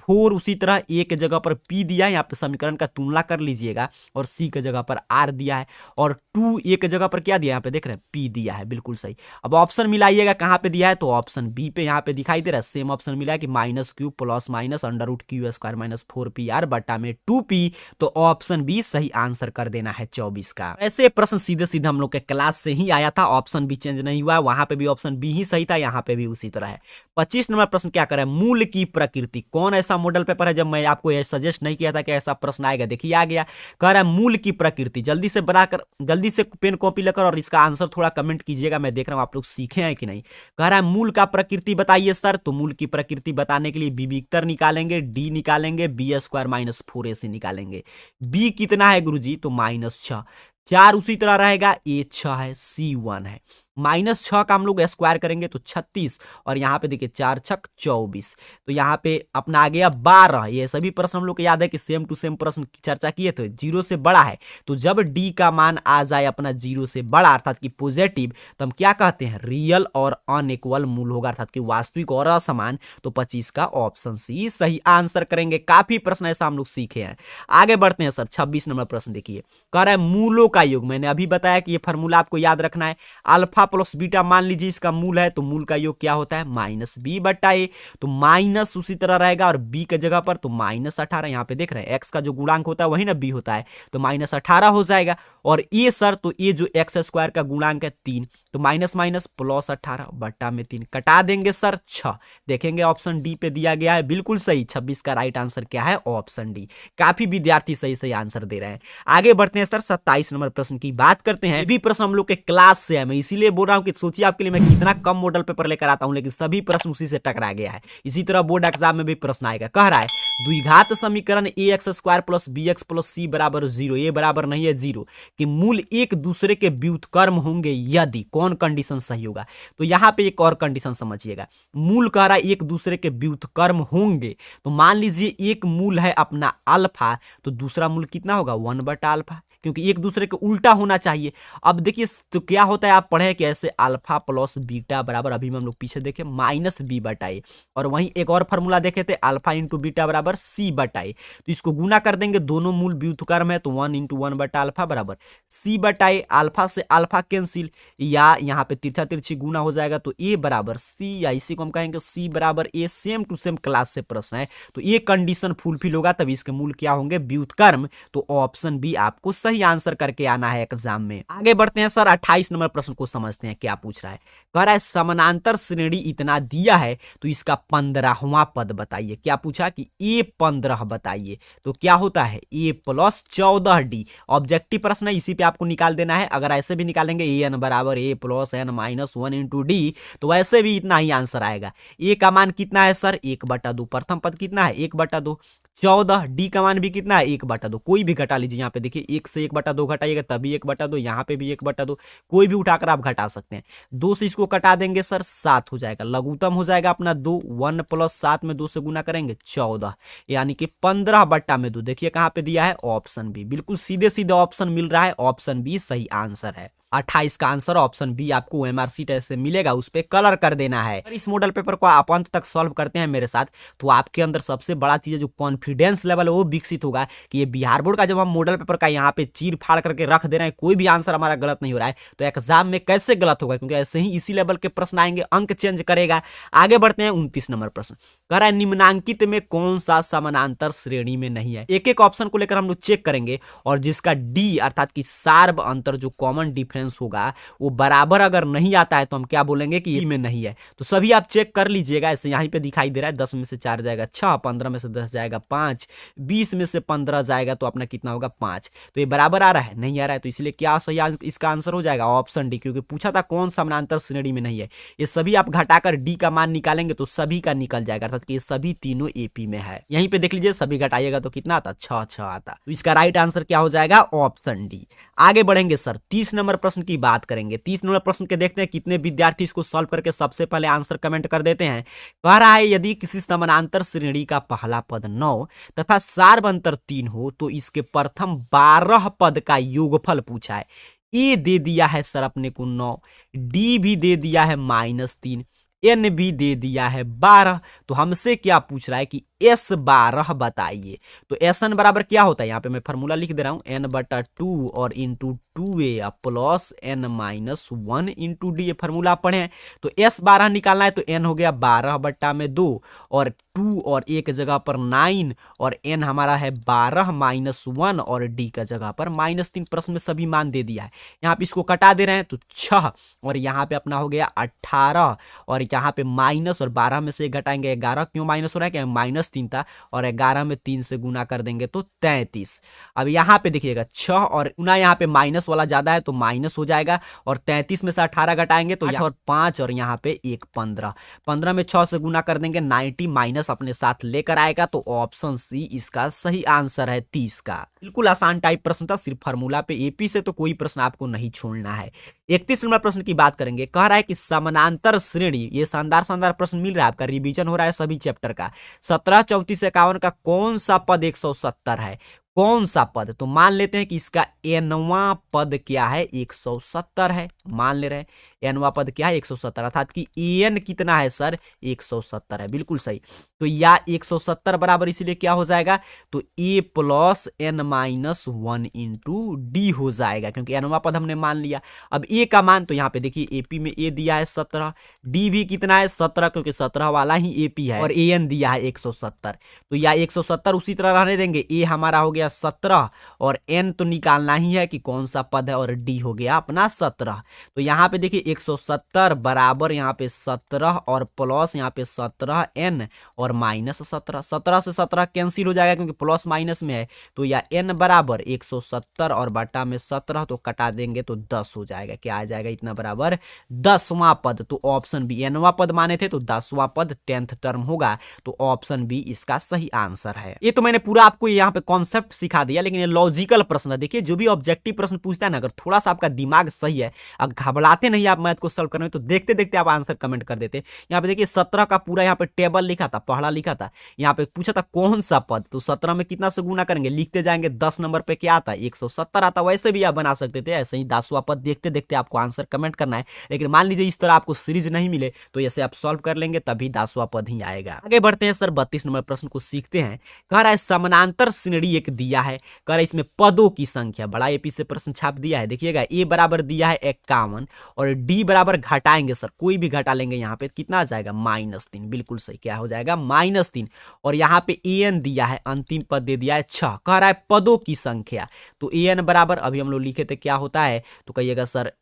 [SPEAKER 1] 4 उसी तरह a के जगह पर p दिया है, यहाँ पे समीकरण का तुलना कर लीजिएगा, और c के जगह पर r दिया है, और 2 a के जगह पर क्या दिया है, यहाँ पे देख रहे हैं p दिया है, बिल्कुल सही। अब ऑप्शन मिलाइएगा कहाँ पे दिया है, तो ऑप्शन बी पे यहाँ पे दिखाई दे रहा है, सेम ऑप्शन मिला है कि -q ±√q² - 4pr बटा में 2p, तो ऑप्शन बी सही आंसर कर देना है 24 का। ऐसे प्रश्न सीधे सीधे हम लोग के क्लास से ही आया था, ऑप्शन भी चेंज नहीं हुआ, वहां पे भी ऑप्शन बी ही सही था, यहाँ पे भी उसी तरह है। 25 नंबर प्रश्न क्या करे, मूल की प्रकृति। कौन ऐसा मॉडल पेपर है जब मैं आपको यह सजेस्ट नहीं किया था कि ऐसा प्रश्न आएगा, देखिए आ गया। कह रहा है मूल की प्रकृति, जल्दी से बनाकर, जल्दी से पेन कॉपी लेकर और इसका आंसर थोड़ा कमेंट कीजिएगा, मैं देख रहा हूं आप लोग सीखे हैं कि नहीं। कह रहा है मूल का प्रकृति बताइए सर, तो मूल की प्रकृति बताने के लिए b निकालेंगे, d निकालेंगे, b² - 4ac निकालेंगे। b कितना है गुरुजी, तो -6, 4 उसी तरह रहेगा, a 6 है, c 1 है, -6 का हम लोग स्क्वायर करेंगे तो 36, और यहाँ पे देखिए 4 छक 24, तो यहाँ पे अपना आ गया 12। ये सभी प्रश्न हम लोग को याद है कि सेम टू सेम प्रश्न की चर्चा किए थे, 0 से बड़ा है, तो जब d का मान आ जाए अपना 0 से बड़ा, अर्थात कि पॉजिटिव, तो हम क्या कहते हैं, रियल और अनइक्वल मूल होगा, अर्थात कि वास्तविक और असमान, तो 25 का ऑप्शन सी सही आंसर करेंगे। काफी प्रश्न ऐसा हम लोग सीखे हैं। आगे बढ़ते हैं सर, 26 नंबर प्रश्न देखिए। कह रहा है मूलों का योग, मैंने अभी बताया कि ये फॉर्मूला आपको याद रखना है, अल्फा प्लस बीटा मान लीजिए इसका मूल है, तो मूल का योग क्या होता है माइनस बी बट्टा ए, तो माइनस उसी तरह रहेगा और बी के जगह पर तो माइनस 18, यहाँ पे देख रहे हैं एक्स का जो गुणांक होता है वही ना बी होता है, तो माइनस 18 हो जाएगा। और ये सर तो ये जो एक्स स्क्वायर का गुणांक है 3, तो माइनस माइनस प्लस 18 बट्टा में 3 कटा देंगे सर 6। देखेंगे ऑप्शन डी पे दिया गया है बिल्कुल सही, 26 का राइट आंसर क्या है ऑप्शन डी। काफी विद्यार्थी सही सही आंसर दे रहे हैं। आगे बढ़ते हैं सर 27 नंबर प्रश्न की बात करते हैं। ये भी प्रश्न हम लोग के क्लास से है, मैं इसीलिए बोल रहा हूं कि सोचिए आपके लिए मैं कितना कम मॉडल पेपर लेकर आता हूं, लेकिन सभी प्रश्न उसी से टकरा गया है। इसी तरह बोर्ड एग्जाम में भी प्रश्न आएगा, कह रहा है द्विघात समीकरण a x square plus b x plus c बराबर 0, ये बराबर नहीं है 0 कि मूल एक दूसरे के व्युत्क्रम होंगे यदि, कौन कंडीशन सही होगा, तो यहां पे एक और कंडीशन समझिएगा। मूल कह रहा है एक दूसरे के व्युत्क्रम होंगे, तो मान लीजिए एक मूल है अपना अल्फा, तो दूसरा मूल कितना होगा 1 बटा अल्फा, क्योंकि एक दूसरे के उल्टा होना चाहिए। अब देखिए तो क्या होता है, आप पढ़े कि ऐसे अल्फा प्लस बीटा बराबर, अभी हम लोग पीछे देखे माइनस बी बटा ए, और वहीं एक और फॉर्मूला देखे थे अल्फा इंटू बीटा बराबर सी बटा ए, तो इसको गुना कर देंगे, दोनों मूल व्युत्क्रम है तो 1 इंटू 1 बटा अल्फा बराबर सी बटा ए, अल्फा से अल्फा कैंसिल, या यहाँ पे तिरछा तिरछी गुना हो जाएगा तो ए बराबर सी, या इसी को हम कहेंगे सी बराबर ए। सेम टू सेम क्लास से प्रश्न है, तो ये कंडीशन फुलफिल होगा तभी इसके मूल क्या होंगे व्युत्क्रम, तो ऑप्शन बी आपको सही आंसर करके आना है एग्जाम में। आगे बढ़ते हैं सर 28 नंबर प्रश्न को समझते हैं क्या पूछ रहा है। कह रहा है समानांतर श्रेणी इतना दिया है तो इसका 15वां पद बताइए। क्या पूछा कि ए 15 बताइए, तो क्या होता है ए प्लस 14d। ऑब्जेक्टिव प्रश्न है, इसी पे आपको निकाल देना है। अगर ऐसे भी निकालेंगे ए एन बराबर ए plus n minus 1 into d, तो वैसे भी इतना ही आंसर आएगा। ए का मान कितना है सर 1/2, प्रथम पद कितना है 1/2, 14, डी का मान भी कितना है 1/2, कोई भी घटा लीजिए। यहाँ पे देखिए 1 से 1/2 घटाइएगा तभी 1/2, यहाँ पे भी 1/2, कोई भी उठाकर आप घटा सकते हैं। 2 से इसको कटा देंगे सर 7 हो जाएगा, लघुत्तम हो जाएगा अपना 2, 1 प्लस 7 में 2 से गुना करेंगे 14, यानी कि 15/2। देखिए कहाँ पे दिया है ऑप्शन बी, बिल्कुल सीधे सीधे ऑप्शन मिल रहा है, ऑप्शन बी सही आंसर है। 28 का आंसर ऑप्शन बी आपको एमआरसी टेस्ट से मिलेगा, उस पर कलर कर देना है। अगर इस मॉडल पेपर को आप अंत तक सॉल्व करते हैं मेरे साथ, तो आपके अंदर सबसे बड़ा चीज है जो कॉन्फिडेंस लेवल है वो विकसित होगा कि ये बिहार बोर्ड का जब हम मॉडल पेपर का यहाँ पे चीर फाड़ करके रख दे रहे हैं, कोई भी आंसर हमारा गलत नहीं हो रहा है, तो एग्जाम में कैसे गलत होगा, क्योंकि ऐसे ही इसी लेवल के प्रश्न आएंगे, अंक चेंज करेगा। आगे बढ़ते हैं 29 नंबर प्रश्न। कह रहा है निम्नांकित में कौन सा समानांतर श्रेणी में नहीं है। एक एक ऑप्शन को लेकर हम लोग चेक करेंगे, और जिसका डी अर्थात कि सार्व अंतर जो कॉमन डिफरेंस होगा वो बराबर अगर नहीं आता है तो हम क्या बोलेंगे कि में नहीं है। तो सभी आप चेक कर लीजिएगा। ऐसे यहीं पे दिखाई दे रहा है 10 में से 4 जाएगा 6, 15 में से 10 जाएगा 5, 20 में से 15 जाएगा तो अपना कितना होगा 5। तो ये बराबर आ रहा है, नहीं आ रहा है, तो इसलिए क्या सही इसका आंसर हो जाएगा ऑप्शन डी, क्योंकि पूछा था कौन समानांतर श्रेणी में नहीं है। ये सभी आप घटाकर डी का मान निकालेंगे तो सभी का निकल जाएगा, अर्थात कि ये सभी तीनों एपी में है। यहीं पे देख लीजिए सभी घटाइएगा तो कितना आता 6 आता, तो इसका राइट आंसर क्या हो जाएगा ऑप्शन डी। आगे बढ़ेंगे सर 30 नंबर प्रश्न की बात करेंगे। 30 नंबर प्रश्न के देखते हैं कितने विद्यार्थी इसको सॉल्व करके सबसे पहले आंसर कमेंट कर देते हैं। कह रहा है यदि किसी समानांतर श्रेणी का पहला पद 9 तथा सार्व अंतर 3 हो तो इसके प्रथम 12 पद का योगफल पूछा है। ए दे दिया है सर अपने को 9, डी भी दे दिया है -3, एन भी दे दिया है 12, तो हमसे क्या पूछ रहा है कि S12 बताइए। तो SN बराबर क्या होता है, यहाँ पे मैं फॉर्मूला लिख दे रहा हूं n/2 और into 2a plus n-1 into D, formula पढ़े। तो S12 निकालना है तो n हो गया 12/2 और 2 और एक जगह पर 9 और n हमारा है 12 -1 और d का जगह पर -3। प्रश्न में सभी मान दे दिया है। यहाँ पे इसको कटा दे रहे हैं तो 6 और यहाँ पे अपना हो गया 18 और यहाँ पे माइनस और 12 में से घटाएंगे 11, क्यों माइनस हो रहा है कि -3 था और 11 में 3 से गुना कर देंगे तो 33। अब यहाँ पे देखिएगा 6 और उना यहाँ पे माइनस वाला ज्यादा है तो माइनस हो जाएगा और 33 में से 18 घटाएंगे तो 8 और 5 और यहाँ पे 1 15, 15 में 6 से गुना कर देंगे 90 माइनस अपने साथ लेकर आएगा, तो ऑप्शन सी इसका सही आंसर है 30 का। बिल्कुल आसान टाइप प्रश्न था, सिर्फ फार्मूला पे एपी से तो कोई प्रश्न आपको नहीं छोड़ना है। 31 नंबर प्रश्न की बात करेंगे। कह रहा है कि समानांतर श्रेणी, ये शानदार शानदार प्रश्न मिल रहा है, आपका रिवीजन हो रहा है सभी चैप्टर का। 17, 34, 51 का कौन सा पद 170 है, कौन सा पद, तो मान लेते हैं कि इसका एनवा पद क्या है, 170 है। मान ले रहे हैं एनवा पद क्या है, 170, अर्थात कि एन कितना है सर, 170 है। बिल्कुल सही। तो या 170 बराबर इसीलिए क्या हो जाएगा, तो a plus n minus 1 into d हो जाएगा, क्योंकि एनवा पद हमने मान लिया। अब ए का मान, तो यहाँ पे देखिए एपी में ए दिया है 17, डी भी कितना है 17, क्योंकि 17 वाला ही एपी है, और ए एन दिया है 170। तो या 170 उसी तरह रहने देंगे, ए हमारा हो गया 17 और एन तो निकालना ही है कि कौन सा पद है, और डी हो गया अपना 17। तो यहाँ पे देखिए 170 बराबर यहाँ पे 17 और प्लस यहाँ पे 17 एन और माइनस 17, 17 से 17 कैंसिल हो जाएगा क्योंकि प्लस माइनस में है। तो या एन बराबर 170 और बटा में 17, तो कटा देंगे तो 10 हो जाएगा। क्या आ जाएगा, इतना बराबर 10वां पद। तो ऑप्शन बी, एनवां पद माने थे तो 10वां पद 10th टर्म होगा, तो ऑप्शन बी इसका सही आंसर है। ये तो मैंने पूरा आपको यहाँ पे कॉन्सेप्ट सिखा दिया, लेकिन ये लॉजिकल प्रश्न है। देखिए जो भी ऑब्जेक्टिव प्रश्न पूछता है ना, अगर थोड़ा सा आपका दिमाग सही है, अगर घबराते नहीं आप मैथ को सॉल्व करने में, तो देखते देखते आप आंसर कमेंट कर देते। यहाँ पे देखिए 17 का पूरा यहाँ पे टेबल लिखा था, पहला लिखा था, यहाँ पे पूछा था कौन सा पद, तो 17 में कितना से गुना करेंगे, लिखते जाएंगे, 10 नंबर पे क्या आता है 170 आता। वैसे भी आप बना सकते थे, ऐसे ही 10वां पद देखते देखते आपको आंसर कमेंट करना है। लेकिन मान लीजिए इस तरह आपको सीरीज नहीं मिले, तो ऐसे आप सॉल्व कर लेंगे, तभी 10वां पद ही आएगा। आगे बढ़ते हैं सर, 32 नंबर प्रश्न को सीखते हैं। कह रहा है समानांतर श्रेणी एक दिया है, कह रहा है इसमें पदों की संख्या, बड़ा एपी से प्रश्न छाप दिया है। देखिएगा ए बराबर दिया है 51 और डी बराबर घटाएंगे सर, कोई भी घटा लेंगे, यहाँ पे कितना आ जाएगा -3। बिल्कुल सही, क्या हो जाएगा -3। और यहाँ पे ए एन दिया है, अंतिम पद दे दिया है 6। कह रहा है पदों की संख्या, तो ए एन बराबर अभी हम लोग लिखे थे क्या होता है, तो कहिएगा sir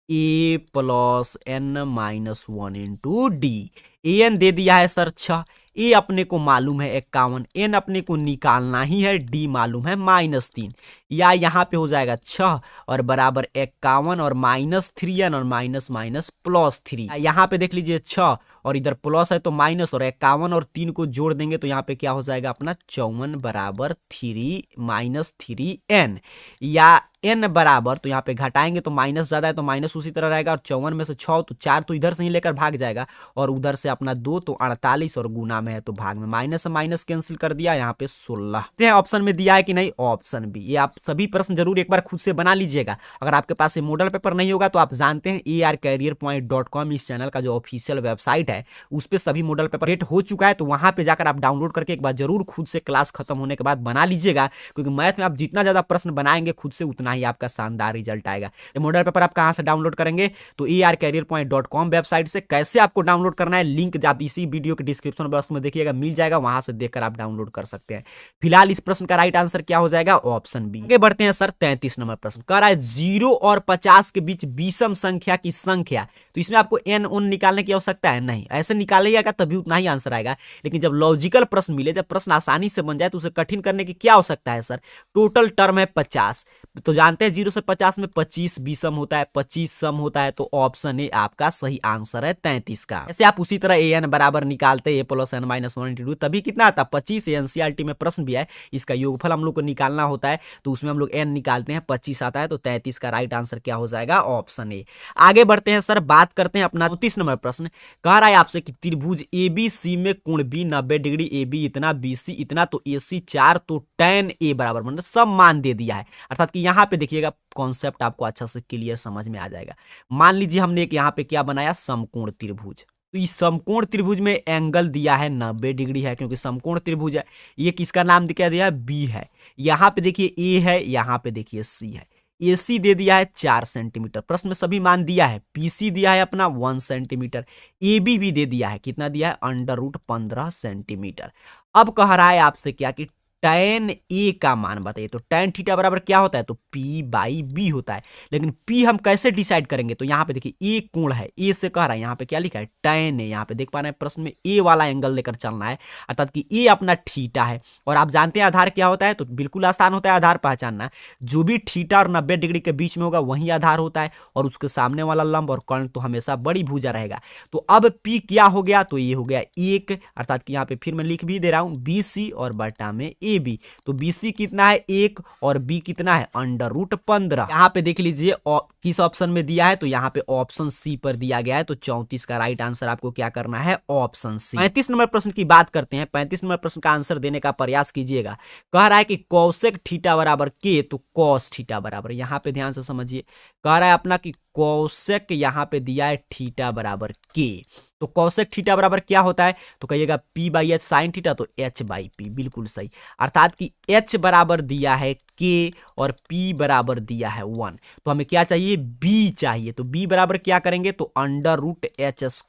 [SPEAKER 1] a plus n minus 1 into d. A n दे दिया है सर 6, ए अपने को मालूम है 51, एन अपने को निकालना ही है, डी मालूम है -3। या यहाँ पे हो जाएगा 6 और बराबर 51 और -3n और माइनस माइनस +3। यहाँ पे देख लीजिए 6 और इधर प्लस है तो माइनस, और 51 और 3 को जोड़ देंगे तो यहाँ पे क्या हो जाएगा अपना 54 बराबर 3 -3n। या n बराबर, तो यहाँ पे घटाएंगे तो माइनस ज्यादा है तो माइनस उसी तरह रहेगा, और 54 में से 6 तो 4 तो इधर से ही लेकर भाग जाएगा, और उधर से अपना 2 तो 48 और गुना में है तो भाग में, माइनस से माइनस कैंसिल कर दिया, यहाँ पे 16। ऑप्शन में दिया है कि नहीं, ऑप्शन बी। ये आप सभी प्रश्न जरूर एक बार खुद से बना लीजिएगा। अगर आपके पास ये मॉडल पेपर नहीं होगा तो आप जानते हैं arcareerpoint.com इस चैनल का जो ऑफिशियल वेबसाइट है, उस पर सभी मॉडल पेपर रेट हो चुका है, तो वहां पे जाकर आप डाउनलोड करके एक बार जरूर खुद से क्लास खत्म होने के बाद बना लीजिएगा, क्योंकि मैथ में आप जितना ज्यादा प्रश्न बनाएंगे खुद से उतना ही आपका शानदार रिजल्ट आएगा। ये मॉडल पेपर आप कहां से डाउनलोड करेंगे, तो arcareerpoint.com वेबसाइट से। कैसे आपको डाउनलोड करना है, लिंक आप इसी वीडियो के डिस्क्रिप्शन बॉक्स में देखिएगा, मिल जाएगा, वहां से देखकर आप डाउनलोड कर सकते हैं। फिलहाल इस प्रश्न का राइट आंसर क्या हो जाएगा, ऑप्शन बी। आगे बढ़ते हैं सर, 33 नंबर प्रश्न कह रहा है 0 और 50 के बीच विषम संख्या की संख्या, तो इसमें आपको एन ओन निकालने की आवश्यकता है नहीं, ऐसे निकालिएगा तभी उतना ही आंसर आएगा। लेकिन जब लॉजिकल प्रश्न मिले, जब प्रश्न आसानी से बन जाए, तो उसे कठिन करने की क्या आवश्यकता है सर। टोटल टर्म है 50, तो जानते हैं 0 से 50 में 25 विषम होता है, 25 सम होता है, तो ऑप्शन ए आपका सही आंसर है 33 का। ऐसे आप उसी तरह ए एन बराबर निकालते, ए प्लस एन माइनस 1 इंटू, तभी कितना आता है 25। एनसीईआरटी में प्रश्न भी है, इसका योगफल हम लोग को निकालना होता है, तो उसमें हम लोग एन निकालते हैं, 25 आता है, तो 33 का राइट आंसर क्या हो जाएगा, ऑप्शन ए। आगे बढ़ते हैं सर, बात करते हैं अपना 29 नंबर प्रश्न। कह रहा है आपसे कि त्रिभुज एबीसी में कोण बी 90 डिग्री, ए बी इतना, बीसी इतना, तो एसी 4, तो tan ए बराबर, मतलब सब मान दे दिया है। अर्थात कि यहाँ पे देखिएगा कॉन्सेप्ट आपको अच्छा से क्लियर समझ में आ जाएगा। मान लीजिए हमने एक यहाँ पे क्या बनाया, समकोण त्रिभुज, तो इस समकोण त्रिभुज में एंगल दिया है 90 डिग्री है, क्योंकि समकोण त्रिभुज है। ये किसका नाम क्या दिया है, बी है। यहाँ पे देखिए ए है, यहाँ पे देखिए सी है। AC दे दिया है 4 सेंटीमीटर, प्रश्न में सभी मान दिया है। PC दिया है अपना 1 सेंटीमीटर। AB भी दे दिया है, कितना दिया है, √15 सेंटीमीटर। अब कह रहा है आपसे क्या कि tan A का मान बताइए, तो tan थीटा बराबर क्या होता है, तो P/B होता है। लेकिन P हम कैसे डिसाइड करेंगे, तो यहाँ पे देखिए A कोण है, A से कह रहा है, यहाँ पे क्या लिखा है, tan A। यहाँ पे देख पा रहे हैं प्रश्न में A वाला एंगल लेकर चलना है, अर्थात कि A अपना थीटा है। और आप जानते हैं आधार क्या होता है, तो बिल्कुल आसान होता है आधार पहचानना। जो भी थीटा और 90 डिग्री के बीच में होगा वही आधार होता है, और उसके सामने वाला लंब और कर्ण तो हमेशा बड़ी भुजा रहेगा। तो अब P क्या हो गया, तो ये हो गया 1, अर्थात कि यहाँ पे फिर मैं लिख भी दे रहा हूँ BC और बटा में A ए बी, तो बी सी कितना है 1 और बी कितना है √15। यहाँ पे देख लीजिए किस ऑप्शन में दिया है, तो यहाँ पे ऑप्शन सी पर दिया गया है, तो 34 का राइट आंसर आपको क्या करना है ऑप्शन सी। 35 नंबर प्रश्न की बात करते हैं। 35 नंबर प्रश्न का आंसर देने का प्रयास कीजिएगा। कह रहा है कि कौशेक थीटा बराबर के, तो कॉस थीटा बराबर, यहाँ पे ध्यान से समझिए, कह रहा है अपना कि कौशेक यहाँ पे दिया है थीटा बराबर के, तो कौशेक थीटा बराबर क्या होता है, तो कहिएगा p/h साइन थीटा, तो h/p, बिल्कुल सही। अर्थात कि h बराबर दिया है k और p बराबर दिया है 1, तो हमें क्या चाहिए b चाहिए, तो b बराबर क्या करेंगे, तो √h²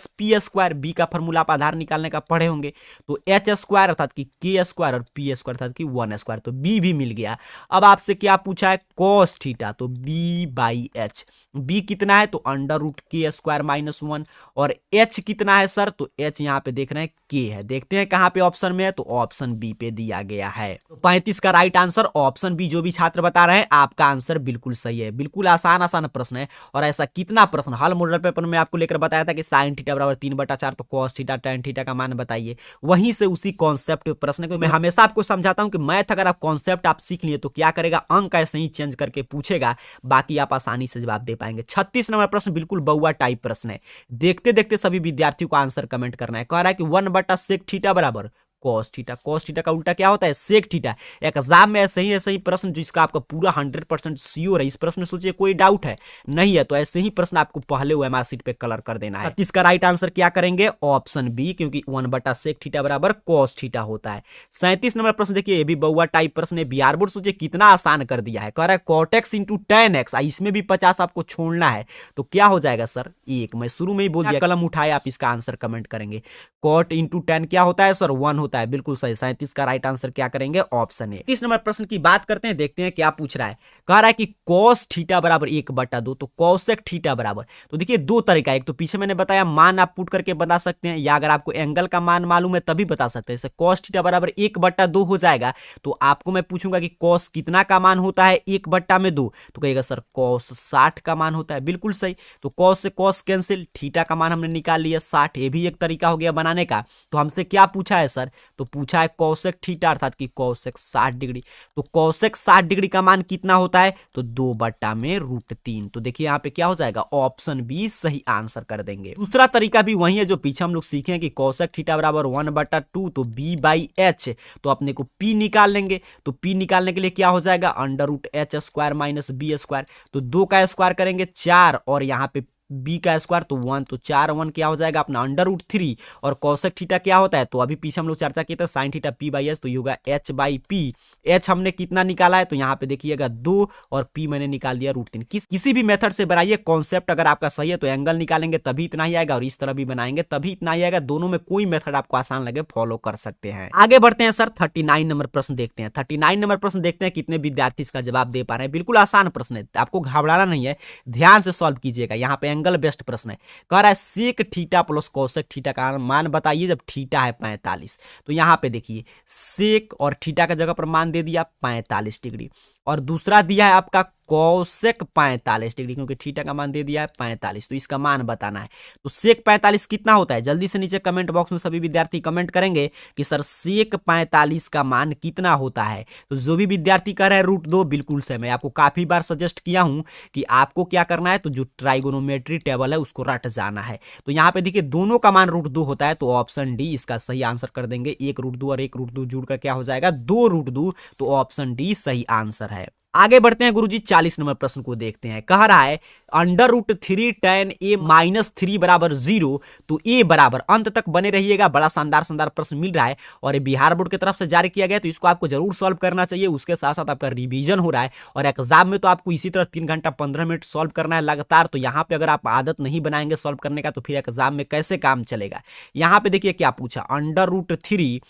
[SPEAKER 1] - p²। b का फॉर्मूला आप आधार निकालने का पढ़े होंगे, तो h² अर्थात कि k² और p² अर्थात कि 1², तो b भी मिल गया। अब आपसे क्या पूछा है cos थीटा, तो b/h, b कितना है, तो √k² - 1, और h कितना है सर, तो h यहाँ पे देख रहे हैं k है, देखते हैं कहाँ पे ऑप्शन में है, तो ऑप्शन बी पे दिया गया है। तो 35 का राइट आंसर ऑप्शन बी। जो भी छात्र बता रहे हैं आपका आंसर बिल्कुल सही है। बिल्कुल आसान आसान प्रश्न है, और ऐसा कितना प्रश्न हल मॉडल पेपर में आपको लेकर बताया था कि साइन थीटा बराबर 3/4, तो कॉस थीटा tan थीटा का मान बताइए, वहीं से उसी कॉन्सेप्ट प्रश्न को मैं हमेशा आपको समझाता हूं कि मैथ अगर आप कॉन्सेप्ट आप सीख लिए तो क्या करेगा, अंक ऐसे ही चेंज करके पूछेगा, बाकी आप आसानी से जवाब दे पाएंगे। 36 नंबर प्रश्न बिल्कुल बउआ टाइप प्रश्न है। देखते देखते सभी विद्यार्थियों को आंसर कमेंट करना है। कह रहा है कि 1/sec थीटा बराबर कॉस थीटा। कॉस थीटा का उल्टा क्या होता है, सेक थीटा। एग्जाम में ऐसे ही प्रश्न जिसका आपका पूरा 100% श्योर है, इस प्रश्न में सोचिए कोई डाउट है नहीं है, तो ऐसे ही प्रश्न आपको पहले ओएमआर शीट पे कलर कर देना है। इसका राइट आंसर क्या करेंगे, ऑप्शन बी, क्योंकि 1/sec थीटा बराबर कॉस थीटा होता है। 37 नंबर प्रश्न देखिए, ये भी बउआ टाइप प्रश्न है। बिहार बोर्ड सोचिए कितना आसान कर दिया है। कह रहा है cot x × tan x, इसमें भी 50 आपको छोड़ना है, तो क्या हो जाएगा सर 1। मैं शुरू में ही बोल दिया, कलम उठाए आप इसका आंसर कमेंट करेंगे। cot × tan क्या होता है सर, 1 होता है, बिल्कुल सही। 37 का राइट आंसर क्या करेंगे, ऑप्शन ए। 30 नंबर प्रश्न की बात करते हैं, देखते हैं क्या पूछ रहा है। कह रहा है कि cos थीटा बराबर 1/2, तो cosec थीटा बराबर, तो देखिए दो तरीका है। एक तो पीछे मैंने बताया मान आप पुट करके बता सकते हैं, या अगर आपको एंगल का मान मालूम है तभी बता सकते हैं। जैसे cos थीटा बराबर 1/2 हो जाएगा, तो आपको मैं पूछूंगा कि cos कितना का मान होता है 1/2, तो कहेगा सर cos 60 का मान होता है, बिल्कुल सही। तो cos से cos कैंसिल, थीटा का मान हमने निकाल लिया 60, ये भी एक तरीका हो गया बनाने का। तो हमसे क्या पूछा है सर, तो पूछा है cosec थीटा अर्थात कि cosec 60 डिग्री। तो cosec 60 डिग्री का मान कितना होता है, तो 2/√3। तो देखिए यहाँ पे क्या हो जाएगा, ऑप्शन बी सही आंसर कर देंगे। दूसरा तरीका भी वही है जो पीछे हम लोग सीखे कि cosec थीटा बराबर 1/2, तो b/h, तो अपने को p निकाल लेंगे। तो p निकालने के लिए क्या हो जाएगा, √h² - b², तो 2 का स्क्वायर करेंगे 4, और यहाँ पे b का स्क्वायर तो 1, तो 4 1 क्या हो जाएगा अपना √3। और cosec थीटा क्या होता है, तो अभी पीछे हम लोग चर्चा किए थे sin थीटा p/s, तो ये होगा h/p। h हमने कितना निकाला है, तो यहाँ पे देखिएगा 2, और p मैंने निकाल दिया √3। किसी भी मेथड से बनाइए, कॉन्सेप्ट अगर आपका सही है तो एंगल निकालेंगे तभी इतना ही आएगा, और इस तरह भी बनाएंगे तभी इतना ही आएगा। दोनों में कोई मेथड आपको आसान लगे फॉलो कर सकते हैं। आगे बढ़ते हैं सर, 39 नंबर प्रश्न देखते हैं। 39 नंबर प्रश्न देखते हैं कितने विद्यार्थी इसका जवाब दे पा रहे हैं। बिल्कुल आसान प्रश्न है, आपको घबराना नहीं है, ध्यान से सॉल्व कीजिएगा। यहाँ पे एंगल बेस्ट प्रश्न है। कह रहा है sec theta plus cosec theta का मान बताइए जब थीटा है 45। तो यहाँ पे देखिए सेक और थीटा का जगह पर मान दे दिया 45 डिग्री, और दूसरा दिया है आपका कोसेक 45 डिग्री, क्योंकि थीटा का मान दे दिया है 45, तो इसका मान बताना है। तो सेक 45 कितना होता है, जल्दी से नीचे कमेंट बॉक्स में सभी विद्यार्थी कमेंट करेंगे कि सर सेक 45 का मान कितना होता है। तो जो भी विद्यार्थी कह रहे हैं √2, बिल्कुल सही। मैं आपको काफी बार सजेस्ट किया हूं कि आपको क्या करना है, तो जो ट्राइगोनोमेट्री टेबल है उसको रट जाना है। तो यहाँ पे देखिए दोनों का मान √2 होता है, तो ऑप्शन डी इसका सही आंसर कर देंगे। 1 √2 और 1 √2 जुड़कर क्या हो जाएगा 2 √2, तो ऑप्शन डी सही आंसर है। आगे बढ़ते हैं गुरुजी, 40 नंबर प्रश्न को देखते हैं। कह रहा है √3 tan a - 3 बराबर 0, तो a बराबर, अंत तक बने रहिएगा, बड़ा शानदार प्रश्न मिल रहा है, और ये बिहार बोर्ड की तरफ से जारी किया गया, तो इसको आपको जरूर सॉल्व करना चाहिए। उसके साथ साथ आपका रिवीजन हो रहा है, और एग्जाम में तो आपको इसी तरह 3 घंटा 15 मिनट सॉल्व करना है लगातार। तो यहाँ पे अगर आप आदत नहीं बनाएंगे सॉल्व करने का, तो फिर एग्जाम में कैसे काम चलेगा। यहाँ पे देखिए क्या पूछा, √3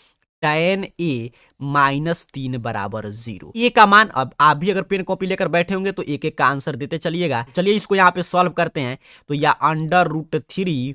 [SPEAKER 1] tan a - 3 बराबर 0। ए का मान, अब आप भी अगर पेन कॉपी लेकर बैठे होंगे तो एक एक का आंसर देते चलिएगा। चलिए इसको यहाँ पे सॉल्व करते हैं। तो या √3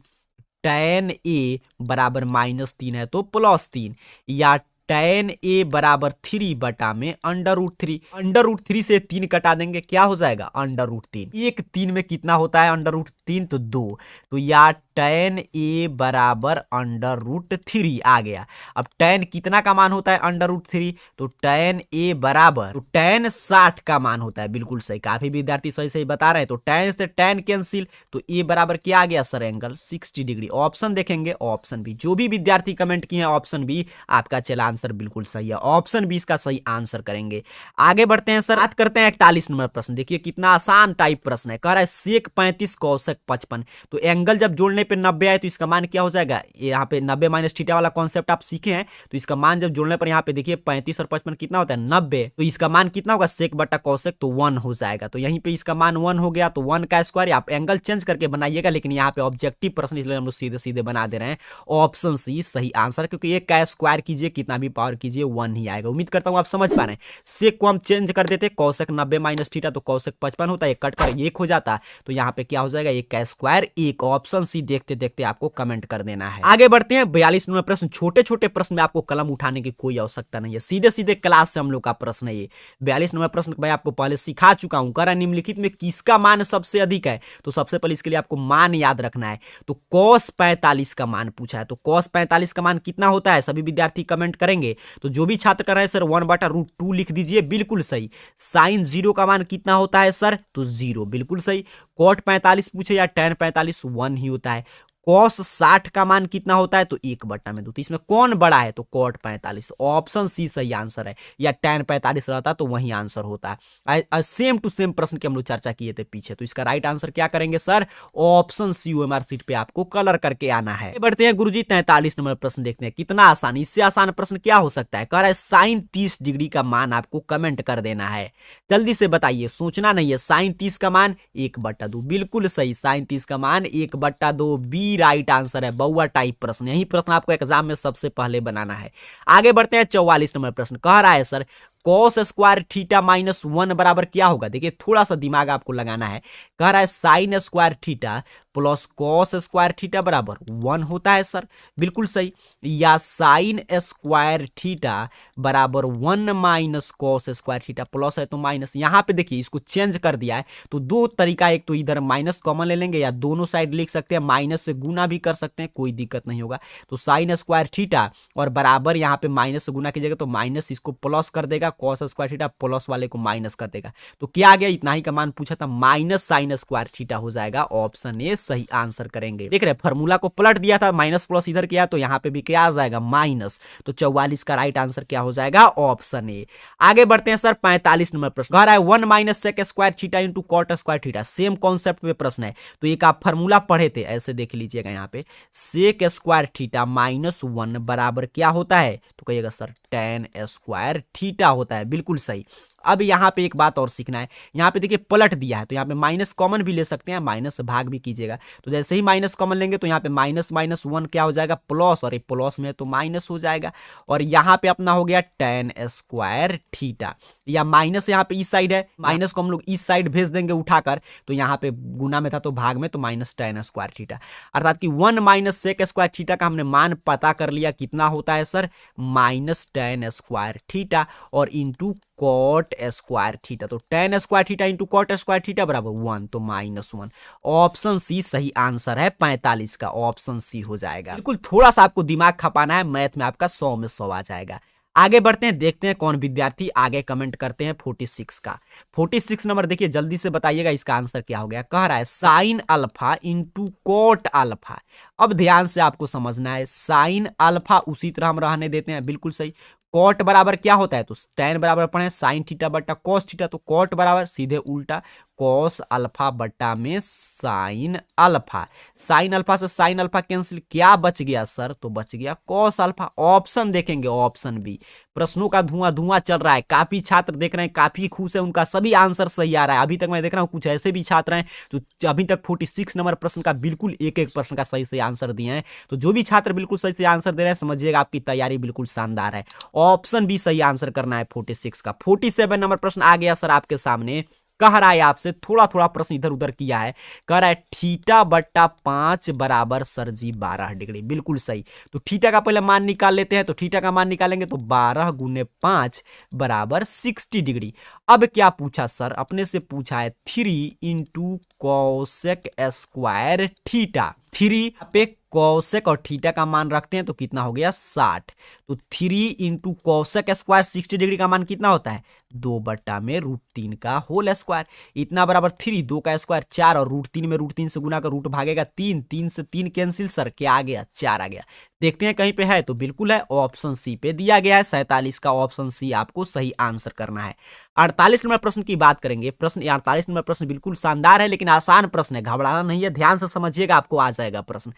[SPEAKER 1] tan a बराबर -3 है तो +3, या tan a बराबर 3 बटा में √3। √3 से 3 कटा देंगे, क्या हो जाएगा √3। एक 3 में कितना होता है √3, तो 2, तो या tan a बराबर √3 आ गया। अब tan कितना का मान होता है √3, तो tan a बराबर, तो tan 60 का मान होता है। बिल्कुल सही, काफी विद्यार्थी सही सही बता रहे हैं। तो tan से tan कैंसिल, तो a बराबर क्या आ गया सर, एंगल 60 डिग्री। ऑप्शन देखेंगे, ऑप्शन बी। जो भी विद्यार्थी कमेंट किए हैं ऑप्शन बी, आपका चला आंसर बिल्कुल सही है। ऑप्शन बी इसका सही आंसर करेंगे। आगे बढ़ते हैं सर, बात करते हैं 41 नंबर प्रश्न। देखिए कितना आसान टाइप प्रश्न है। कह रहा है सेक 35 कौशक 55, तो एंगल जब जोड़ने पे 90 आए तो इसका मान क्या हो जाएगा। यहाँ पे 90 माइनस थीटा वाला कॉन्सेप्ट आप सीखे हैं, तो इसका मान जब जोड़ने पर यहाँ पे देखिए 35 और 55 कितना होता है 90, तो इसका मान कितना होगा सेक बटा कौशक, तो 1 हो जाएगा। तो यहीं पे इसका मान 1 हो गया, तो 1 का स्क्वायर। आप एंगल चेंज करके बनाइएगा, लेकिन यहाँ पे ऑब्जेक्टिव प्रश्न इसलिए हम लोग सीधे सीधे बना दे रहे हैं। ऑप्शन सी सही आंसर, क्योंकि एक का स्क्वायर कीजिए कितना भी पावर कीजिए 1 ही आएगा। उम्मीद करता हूँ आप समझ पा रहे हैं। सेक को हम चेंज कर देते, कौशक 90 माइनस थीटा, तो कौशक 55 होता है, कट कर 1 हो जाता, तो यहाँ पे क्या हो जाएगा 1 का स्क्वायर 1। ऑप्शन सी देखते देखते आपको कमेंट कर देना है। आगे बढ़ते हैं 42 नंबर प्रश्न। छोटे छोटे प्रश्न में आपको कलम उठाने की कोई आवश्यकता नहीं है, सीधे सीधे क्लास से हम लोग का प्रश्न है ये। 42 नंबर प्रश्न मैं आपको पहले सिखा चुका हूं। करा निम्नलिखित में किसका मान सबसे अधिक है, तो सबसे पहले इसके लिए आपको मान याद रखना है। तो cos 45 का मान पूछा है, तो cos 45 का मान कितना होता है, सभी विद्यार्थी कमेंट करेंगे। तो जो भी छात्र कर रहे हैं सर 1/√2 लिख दीजिए, बिल्कुल सही। sin 0 का मान कितना होता है सर, तो 0, बिल्कुल सही। cot 45 पूछे या tan 45, 1 ही होता है। cos 60 का मान कितना होता है, तो 1/2, तो इसमें कौन बड़ा है, तो cot 45। ऑप्शन सी सही आंसर है, या tan 45 रहता तो वही आंसर होता है। सेम टू सेम प्रश्न की हम लोग चर्चा किए थे पीछे, तो इसका राइट आंसर क्या करेंगे sir, option C. OMR sheet पे आपको कलर करके आना है। बढ़ते हैं गुरुजी 43 नंबर प्रश्न देखते हैं कितना आसान। इससे आसान प्रश्न क्या हो सकता है। कह रहा है sin 30 डिग्री का मान आपको कमेंट कर देना है। जल्दी से बताइए, सोचना नहीं है। sin 30 का मान 1/2, बिल्कुल सही। sin 30 का मान 1/2 बी राइट आंसर है। बउआ टाइप प्रश्न, यही प्रश्न आपको एग्जाम में सबसे पहले बनाना है। आगे बढ़ते हैं 44 नंबर प्रश्न। कह रहा है सर cos स्क्वायर थीटा -1 बराबर क्या होगा। देखिए थोड़ा सा दिमाग आपको लगाना है। कह रहा है sin square theta plus cos square theta बराबर 1 होता है सर, बिल्कुल सही। या sin स्क्वायर थीटा बराबर 1 minus cos square theta, plus है तो माइनस। यहां पे देखिए इसको चेंज कर दिया है, तो दो तरीका, एक तो इधर माइनस कॉमन ले लेंगे, या दोनों साइड लिख सकते हैं, माइनस से गुना भी कर सकते हैं, कोई दिक्कत नहीं होगा। तो sin स्क्वायर थीटा और बराबर यहाँ पे माइनस से गुना कीजिएगा, तो माइनस इसको प्लस कर देगा, cos स्क्वायर थीटा प्लस वाले को माइनस कर देगा। तो क्या आ गया, इतना ही का मान पूछा था, माइनस sin स्क्वायर थीटा हो जाएगा। ऑप्शन ए सही आंसर करेंगे। देख रहे फॉर्मूला को पलट दिया था, माइनस प्लस इधर किया, तो यहाँ पे भी क्या आ जाएगा माइनस। तो 44 का राइट आंसर क्या हो जाएगा, ऑप्शन ए। आगे बढ़ते हैं सर 45 नंबर प्रश्न। कह रहा है 1 minus sec square theta into cot square theta. Same concept पे प्रश्न है, तो एक आप फॉर्मूला पढ़े थे, ऐसे देख लीजिएगा यहाँ पे, सेक स्क्वायर थीटा -1 बराबर क्या होता है, तो कहिएगा सर tan स्क्वायर थीटा होता है, बिल्कुल सही। अब यहाँ पे एक बात और सीखना है। यहाँ पे देखिए पलट दिया है, तो यहाँ पे माइनस कॉमन भी ले सकते हैं, माइनस से भाग भी कीजिएगा। तो जैसे ही माइनस कॉमन लेंगे तो यहाँ पे -1 क्या हो जाएगा, प्लस, और ये प्लस में तो माइनस हो जाएगा। और यहाँ पे अपना हो गया tan स्क्वायर थीटा, या माइनस यहाँ पे इस साइड है, माइनस को हम लोग इस साइड भेज देंगे उठाकर, तो यहाँ पे गुना में था तो भाग में, तो माइनस tan स्क्वायर थीटा। अर्थात कि 1 माइनस सेक स्क्वायर थीटा का हमने मान पता कर लिया, कितना होता है sir, minus tan square theta और इंटू कॉट स्क्वायर थीटा। तो tan square theta into cot square theta बराबर 1, तो -1। ऑप्शन सी सही आंसर है, 45 का ऑप्शन सी हो जाएगा। बिल्कुल थोड़ा सा आपको दिमाग खपाना है, मैथ में आपका 100 में 100 आ जाएगा। आगे बढ़ते हैं, देखते हैं कौन विद्यार्थी आगे कमेंट करते हैं 46 का। 46 नंबर देखिए, जल्दी से बताइएगा इसका आंसर क्या हो गया। कह रहा है sine alpha into coat alpha. अब ध्यान से आपको समझना है, साइन अल्फा उसी तरह हम रहने देते हैं, बिल्कुल सही। कॉट बराबर क्या होता है, तो tan बराबर पढ़े साइन थीटा बट्टा कॉस थीटा, तो कॉट बराबर सीधे उल्टा कॉस अल्फा बट्टा में साइन अल्फा। साइन अल्फा से साइन अल्फा कैंसिल, क्या बच गया सर, तो बच गया कॉस अल्फा। ऑप्शन देखेंगे, ऑप्शन बी। प्रश्नों का धुआं धुआं चल रहा है, काफी छात्र देख रहे हैं, काफी खुश है, उनका सभी आंसर सही आ रहा है। अभी तक मैं देख रहा हूं कुछ ऐसे भी छात्र हैं जो अभी तक 46 नंबर प्रश्न का बिल्कुल एक एक प्रश्न का सही से आंसर दिए हैं। तो जो भी छात्र बिल्कुल सही से आंसर दे रहे हैं, समझिएगा आपकी तैयारी बिल्कुल शानदार है। ऑप्शन बी सही आंसर करना है 46 का। 47 नंबर प्रश्न आ गया सर आपके सामने। कह रहा है आपसे, थोड़ा थोड़ा प्रश्न इधर उधर किया है, कह रहा है थीटा बट्टा 5 बराबर सर जी 12 डिग्री। बिल्कुल सही। तो थीटा का पहले मान निकाल लेते हैं। तो थीटा का मान निकालेंगे तो 12 गुने 5 बराबर 60 डिग्री। अब क्या पूछा सर, अपने से पूछा है 3 इंटू कॉसेक स्क्वायर थीटा। 3 पे कॉसेक और थीटा का मान रखते हैं तो कितना हो गया 60। तो 3 इंटू कॉसेक स्क्वायर 60 डिग्री का मान कितना होता है 2 बट्टा में √3 का होल स्क्वायर। इतना बराबर 3, 2 का स्क्वायर 4 और √3 में √3 से गुना कर रूट भागेगा 3, 3 से 3 कैंसिल सर, क्या आ गया 4 आ गया। देखते हैं कहीं पे है तो बिल्कुल है, ऑप्शन सी पे दिया गया है 47 का ऑप्शन सी आपको सही आंसर करना है। 48 नंबर प्रश्न की बात करेंगे। प्रश्न 48 नंबर प्रश्न बिल्कुल शानदार है लेकिन आसान प्रश्न है, घबराना नहीं है, ध्यान से समझिएगा आपको आ जाएगा प्रश्न।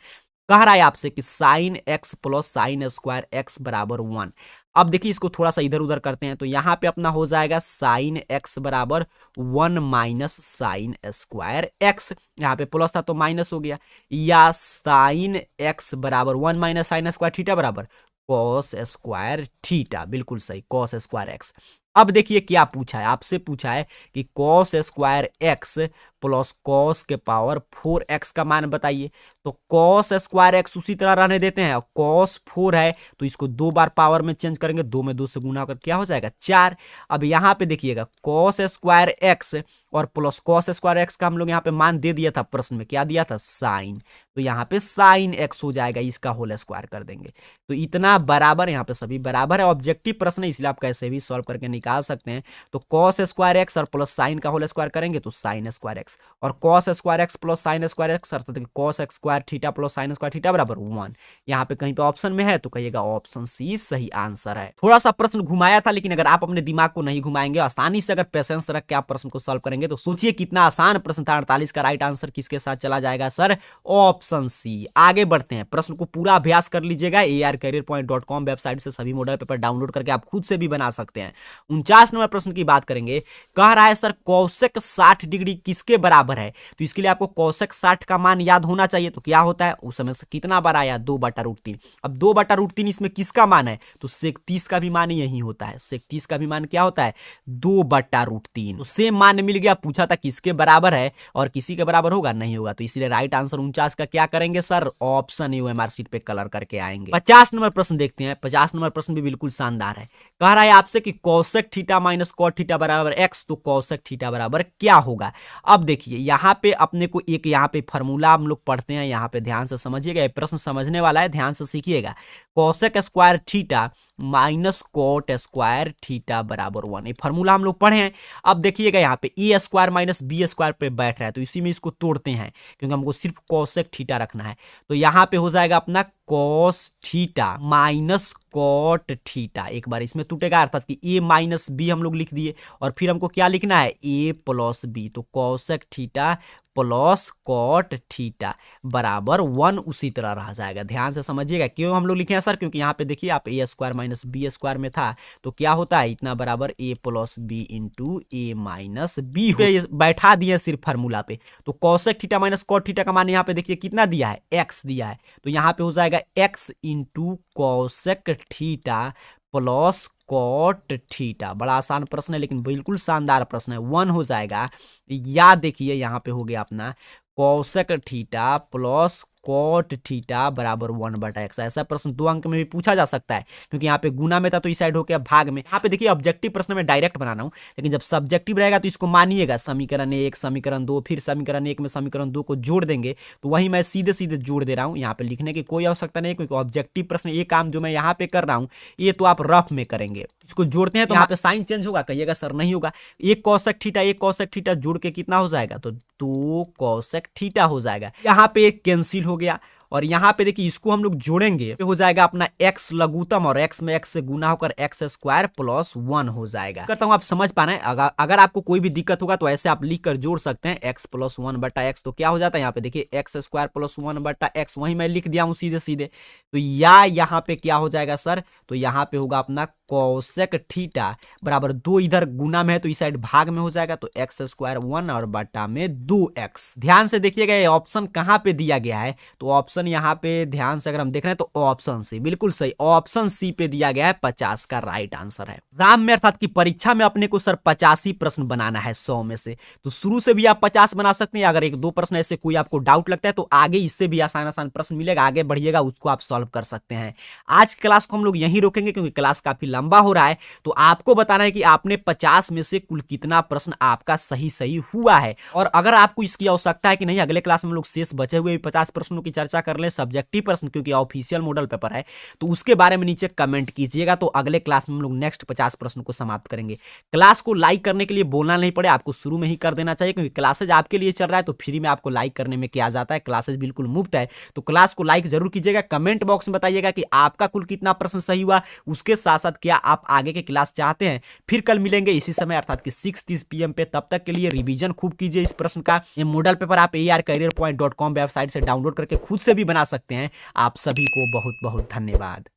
[SPEAKER 1] कह रहा है आपसे कि sine x plus sine square x बराबर 1। अब देखिए इसको थोड़ा सा इधर उधर करते हैं तो यहां पे अपना हो जाएगा साइन एक्स बराबर 1 माइनस साइन स्क्वायर एक्स, यहाँ पे प्लस था तो माइनस हो गया, या साइन एक्स बराबर 1 माइनस साइन स्क्वायर थीटा बराबर कॉस स्क्वायर थीटा। बिल्कुल सही, कॉस स्क्वायर एक्स। अब देखिए क्या पूछा है आपसे, पूछा है कि cos square x plus cos के पावर 4x का मान बताइए। तो कॉस स्क्वायर एक्स उसी तरह रहने देते हैं, कॉस 4 है तो इसको 2 बार पावर में चेंज करेंगे, 2 में 2 से गुना होकर क्या हो जाएगा 4। अब यहाँ पे देखिएगा कॉस स्क्वायर एक्स और प्लस कॉस स्क्वायर एक्स का हम लोग यहाँ पे मान दे दिया था, प्रश्न में क्या दिया था साइन, तो यहाँ पे साइन एक्स हो जाएगा, इसका होल स्क्वायर कर देंगे। तो इतना बराबर, यहाँ पे सभी बराबर है, ऑब्जेक्टिव प्रश्न है इसलिए आप कैसे भी सॉल्व करके निकाल सकते हैं। तो कॉस स्क्वायर एक्स और प्लस साइन का होल स्क्वायर करेंगे तो साइन स्क्वायर एक्स, और cos square x plus sine square x अर्थात cos square theta plus sine square theta बराबर 1। यहाँ पे कहीं पे ऑप्शन में है तो कहिएगा ऑप्शन सी सही आंसर है। थोड़ा सा प्रश्न घुमाया था लेकिन अगर आप अपने दिमाग को नहीं घुमाएंगे, आसानी से अगर पेशेंस रख के आप प्रश्न को सॉल्व करेंगे तो सोचिए कितना आसान प्रश्न था। 48 का राइट आंसर किसके साथ चला जाएगा सर, ऑप्शन सी। आगे बढ़ते हैं, प्रश्न को पूरा अभ्यास कर लीजिएगा, arcareerpoint.com वेबसाइट से सभी मॉडल पेपर डाउनलोड करके आप खुद से भी बना सकते हैं। 49 नंबर प्रश्न की बात करेंगे। कह रहा है सर कौशिक 60 डिग्री किसके बराबर है, तो इसके लिए आपको कौशिक 60 का मान याद होना चाहिए। तो क्या होता है उस समय से कितना बार आया 2/√3। अब 2/√3 इसमें किसका मान है, तो सेक 30 का भी मान यही होता है, सेक 30 का भी मान क्या होता है 2/√3। तो सेम मान मिल गया, पूछा था किसके बराबर है और किसी के बराबर होगा नहीं होगा, तो इसीलिए राइट आंसर 49 का क्या करेंगे sir, option you MR sheet पे कलर करके आएंगे। 50 नंबर प्रश्न देखते हैं। 50 नंबर प्रश्न भी बिल्कुल शानदार है। कह रहा है आपसे कि cosec theta minus cot theta बराबर एक्स, तो कौशिक थीटा बराबर क्या होगा। अब देखिए यहाँ पे अपने को एक यहाँ पे फॉर्मूला हम लोग पढ़ते हैं, यहाँ पे ध्यान से समझिएगा, ये प्रश्न समझने वाला है, ध्यान से सीखिएगा। Cosec square theta minus cot square theta बराबर 1, ये फॉर्मूला हम लोग पढ़े हैं। अब देखिएगा यहाँ पे ए स्क्वायर माइनस बी स्क्वायर पे बैठ रहा है तो इसी में इसको तोड़ते हैं क्योंकि हमको सिर्फ कौशिक थीटा रखना है। तो यहाँ पे हो जाएगा अपना cos theta minus cot theta, एक बार इसमें टूटेगा अर्थात कि ए माइनस बी हम लोग लिख दिए और फिर हमको क्या लिखना है ए प्लस बी, तो cosec theta plus cot theta बराबर 1 उसी तरह रह जाएगा। ध्यान से समझिएगा क्यों हम लोग लिखे हैं सर, क्योंकि यहाँ पे देखिए आप A square minus B square में था तो क्या होता है इतना बराबर ए plus B into A minus B बैठा दिए सिर्फ फार्मूला पे। तो cosec theta minus cot theta का मान यहाँ पे देखिए कितना दिया है एक्स दिया है, तो यहाँ पे हो जाएगा X into cosec theta plus cot theta. बड़ा आसान प्रश्न है लेकिन बिल्कुल शानदार प्रश्न है, 1 हो जाएगा। या देखिए यहाँ पे हो गया अपना cosec theta plus cot theta बराबर 1/x। ऐसा प्रश्न 2 अंक में भी पूछा जा सकता है क्योंकि यहाँ पे गुना में था तो इस साइड हो गया भाग में। यहाँ पे देखिए ऑब्जेक्टिव प्रश्न में डायरेक्ट बनाना हूं लेकिन जब सब्जेक्टिव रहेगा तो इसको मानिएगा, समीकरण 1 समीकरण 2 फिर समीकरण 1 में समीकरण 2 को जोड़ देंगे, तो वही मैं सीधे सीधे जोड़ दे रहा हूँ, यहाँ पे लिखने की कोई आवश्यकता नहीं क्योंकि ऑब्जेक्टिव प्रश्न ये काम जो मैं यहाँ पे कर रहा हूँ ये तो आप रफ में करेंगे। इसको जोड़ते हैं तो यहाँ पे साइन चेंज होगा, कहिएगा सर नहीं होगा। एक कौशिक थीटा जोड़ के कितना हो जाएगा, तो 2 कौशिक थीटा हो जाएगा। यहाँ पे एक कैंसिल हो गया और यहाँ पे देखिए इसको हम लोग जोड़ेंगे तो हो जाएगा अपना x लघुत्तम और x में x से गुना होकर x स्क्वायर प्लस 1 हो जाएगा। करता हूँ आप समझ पा रहे हैं। अगर आपको कोई भी दिक्कत होगा तो ऐसे आप लिख कर जोड़ सकते हैं, x प्लस 1/x तो क्या हो जाता है यहाँ पे देखिए x स्क्वायर प्लस 1/x, वही मैं लिख दिया हूँ सीधे सीधे। तो या यहाँ पे क्या हो जाएगा सर, तो यहाँ पे होगा अपना कोसेक थीटा बराबर 2 इधर गुना में है तो इस साइड भाग में हो जाएगा, तो एक्स स्क्वायर 1 और बटा में 2x। ध्यान से देखिएगा ये ऑप्शन कहां पे दिया गया है, तो ऑप्शन यहां पे ध्यान से अगर हम देख रहे हैं तो ऑप्शन सी, बिल्कुल सही, ऑप्शन सी पे दिया गया है, 50 का राइट आंसर है। एग्जाम में अर्थात की परीक्षा में अपने को सर 85 प्रश्न बनाना है 100 में से, तो शुरू से भी आप 50 बना सकते हैं। अगर एक दो प्रश्न ऐसे कोई आपको डाउट लगता है तो आगे इससे भी आसान आसान प्रश्न मिलेगा, आगे बढ़िएगा, उसको आप सॉल्व कर सकते हैं। आज की क्लास को हम लोग यहीं रोकेंगे क्योंकि क्लास काफी लंबा हो रहा है। तो आपको बताना है कि आपने 50 में से कुल कितना प्रश्न आपका सही सही हुआ है। और अगर आपको इसकी आवश्यकता है कि नहीं अगले क्लास में हम लोग शेष बचे हुए 50 प्रश्नों की चर्चा कर लें, सब्जेक्टिव प्रश्न क्योंकि ऑफिशियल मॉडल पेपर है, तो उसके बारे में नीचे कमेंट कीजिएगा, तो अगले क्लास में हम लोग नेक्स्ट 50 प्रश्नों को समाप्त करेंगे। क्लास को लाइक करने के लिए बोलना नहीं पड़े, आपको शुरू में ही कर देना चाहिए क्योंकि क्लासेज आपके लिए चल रहा है, तो फ्री में आपको लाइक करने में क्या जाता है, क्लासेज बिल्कुल मुफ्त है। तो क्लास को लाइक जरूर कीजिएगा, कमेंट बॉक्स में बताइएगा कि आपका कुल कितना प्रश्न सही हुआ, उसके साथ साथ क्या आप आगे के क्लास चाहते हैं। फिर कल मिलेंगे इसी समय अर्थात कि 6:30 PM पे। तब तक के लिए रिवीजन खूब कीजिए इस प्रश्न का। ये मॉडल पेपर आप arcareerpoint.com वेबसाइट से डाउनलोड करके खुद से भी बना सकते हैं। आप सभी को बहुत बहुत धन्यवाद।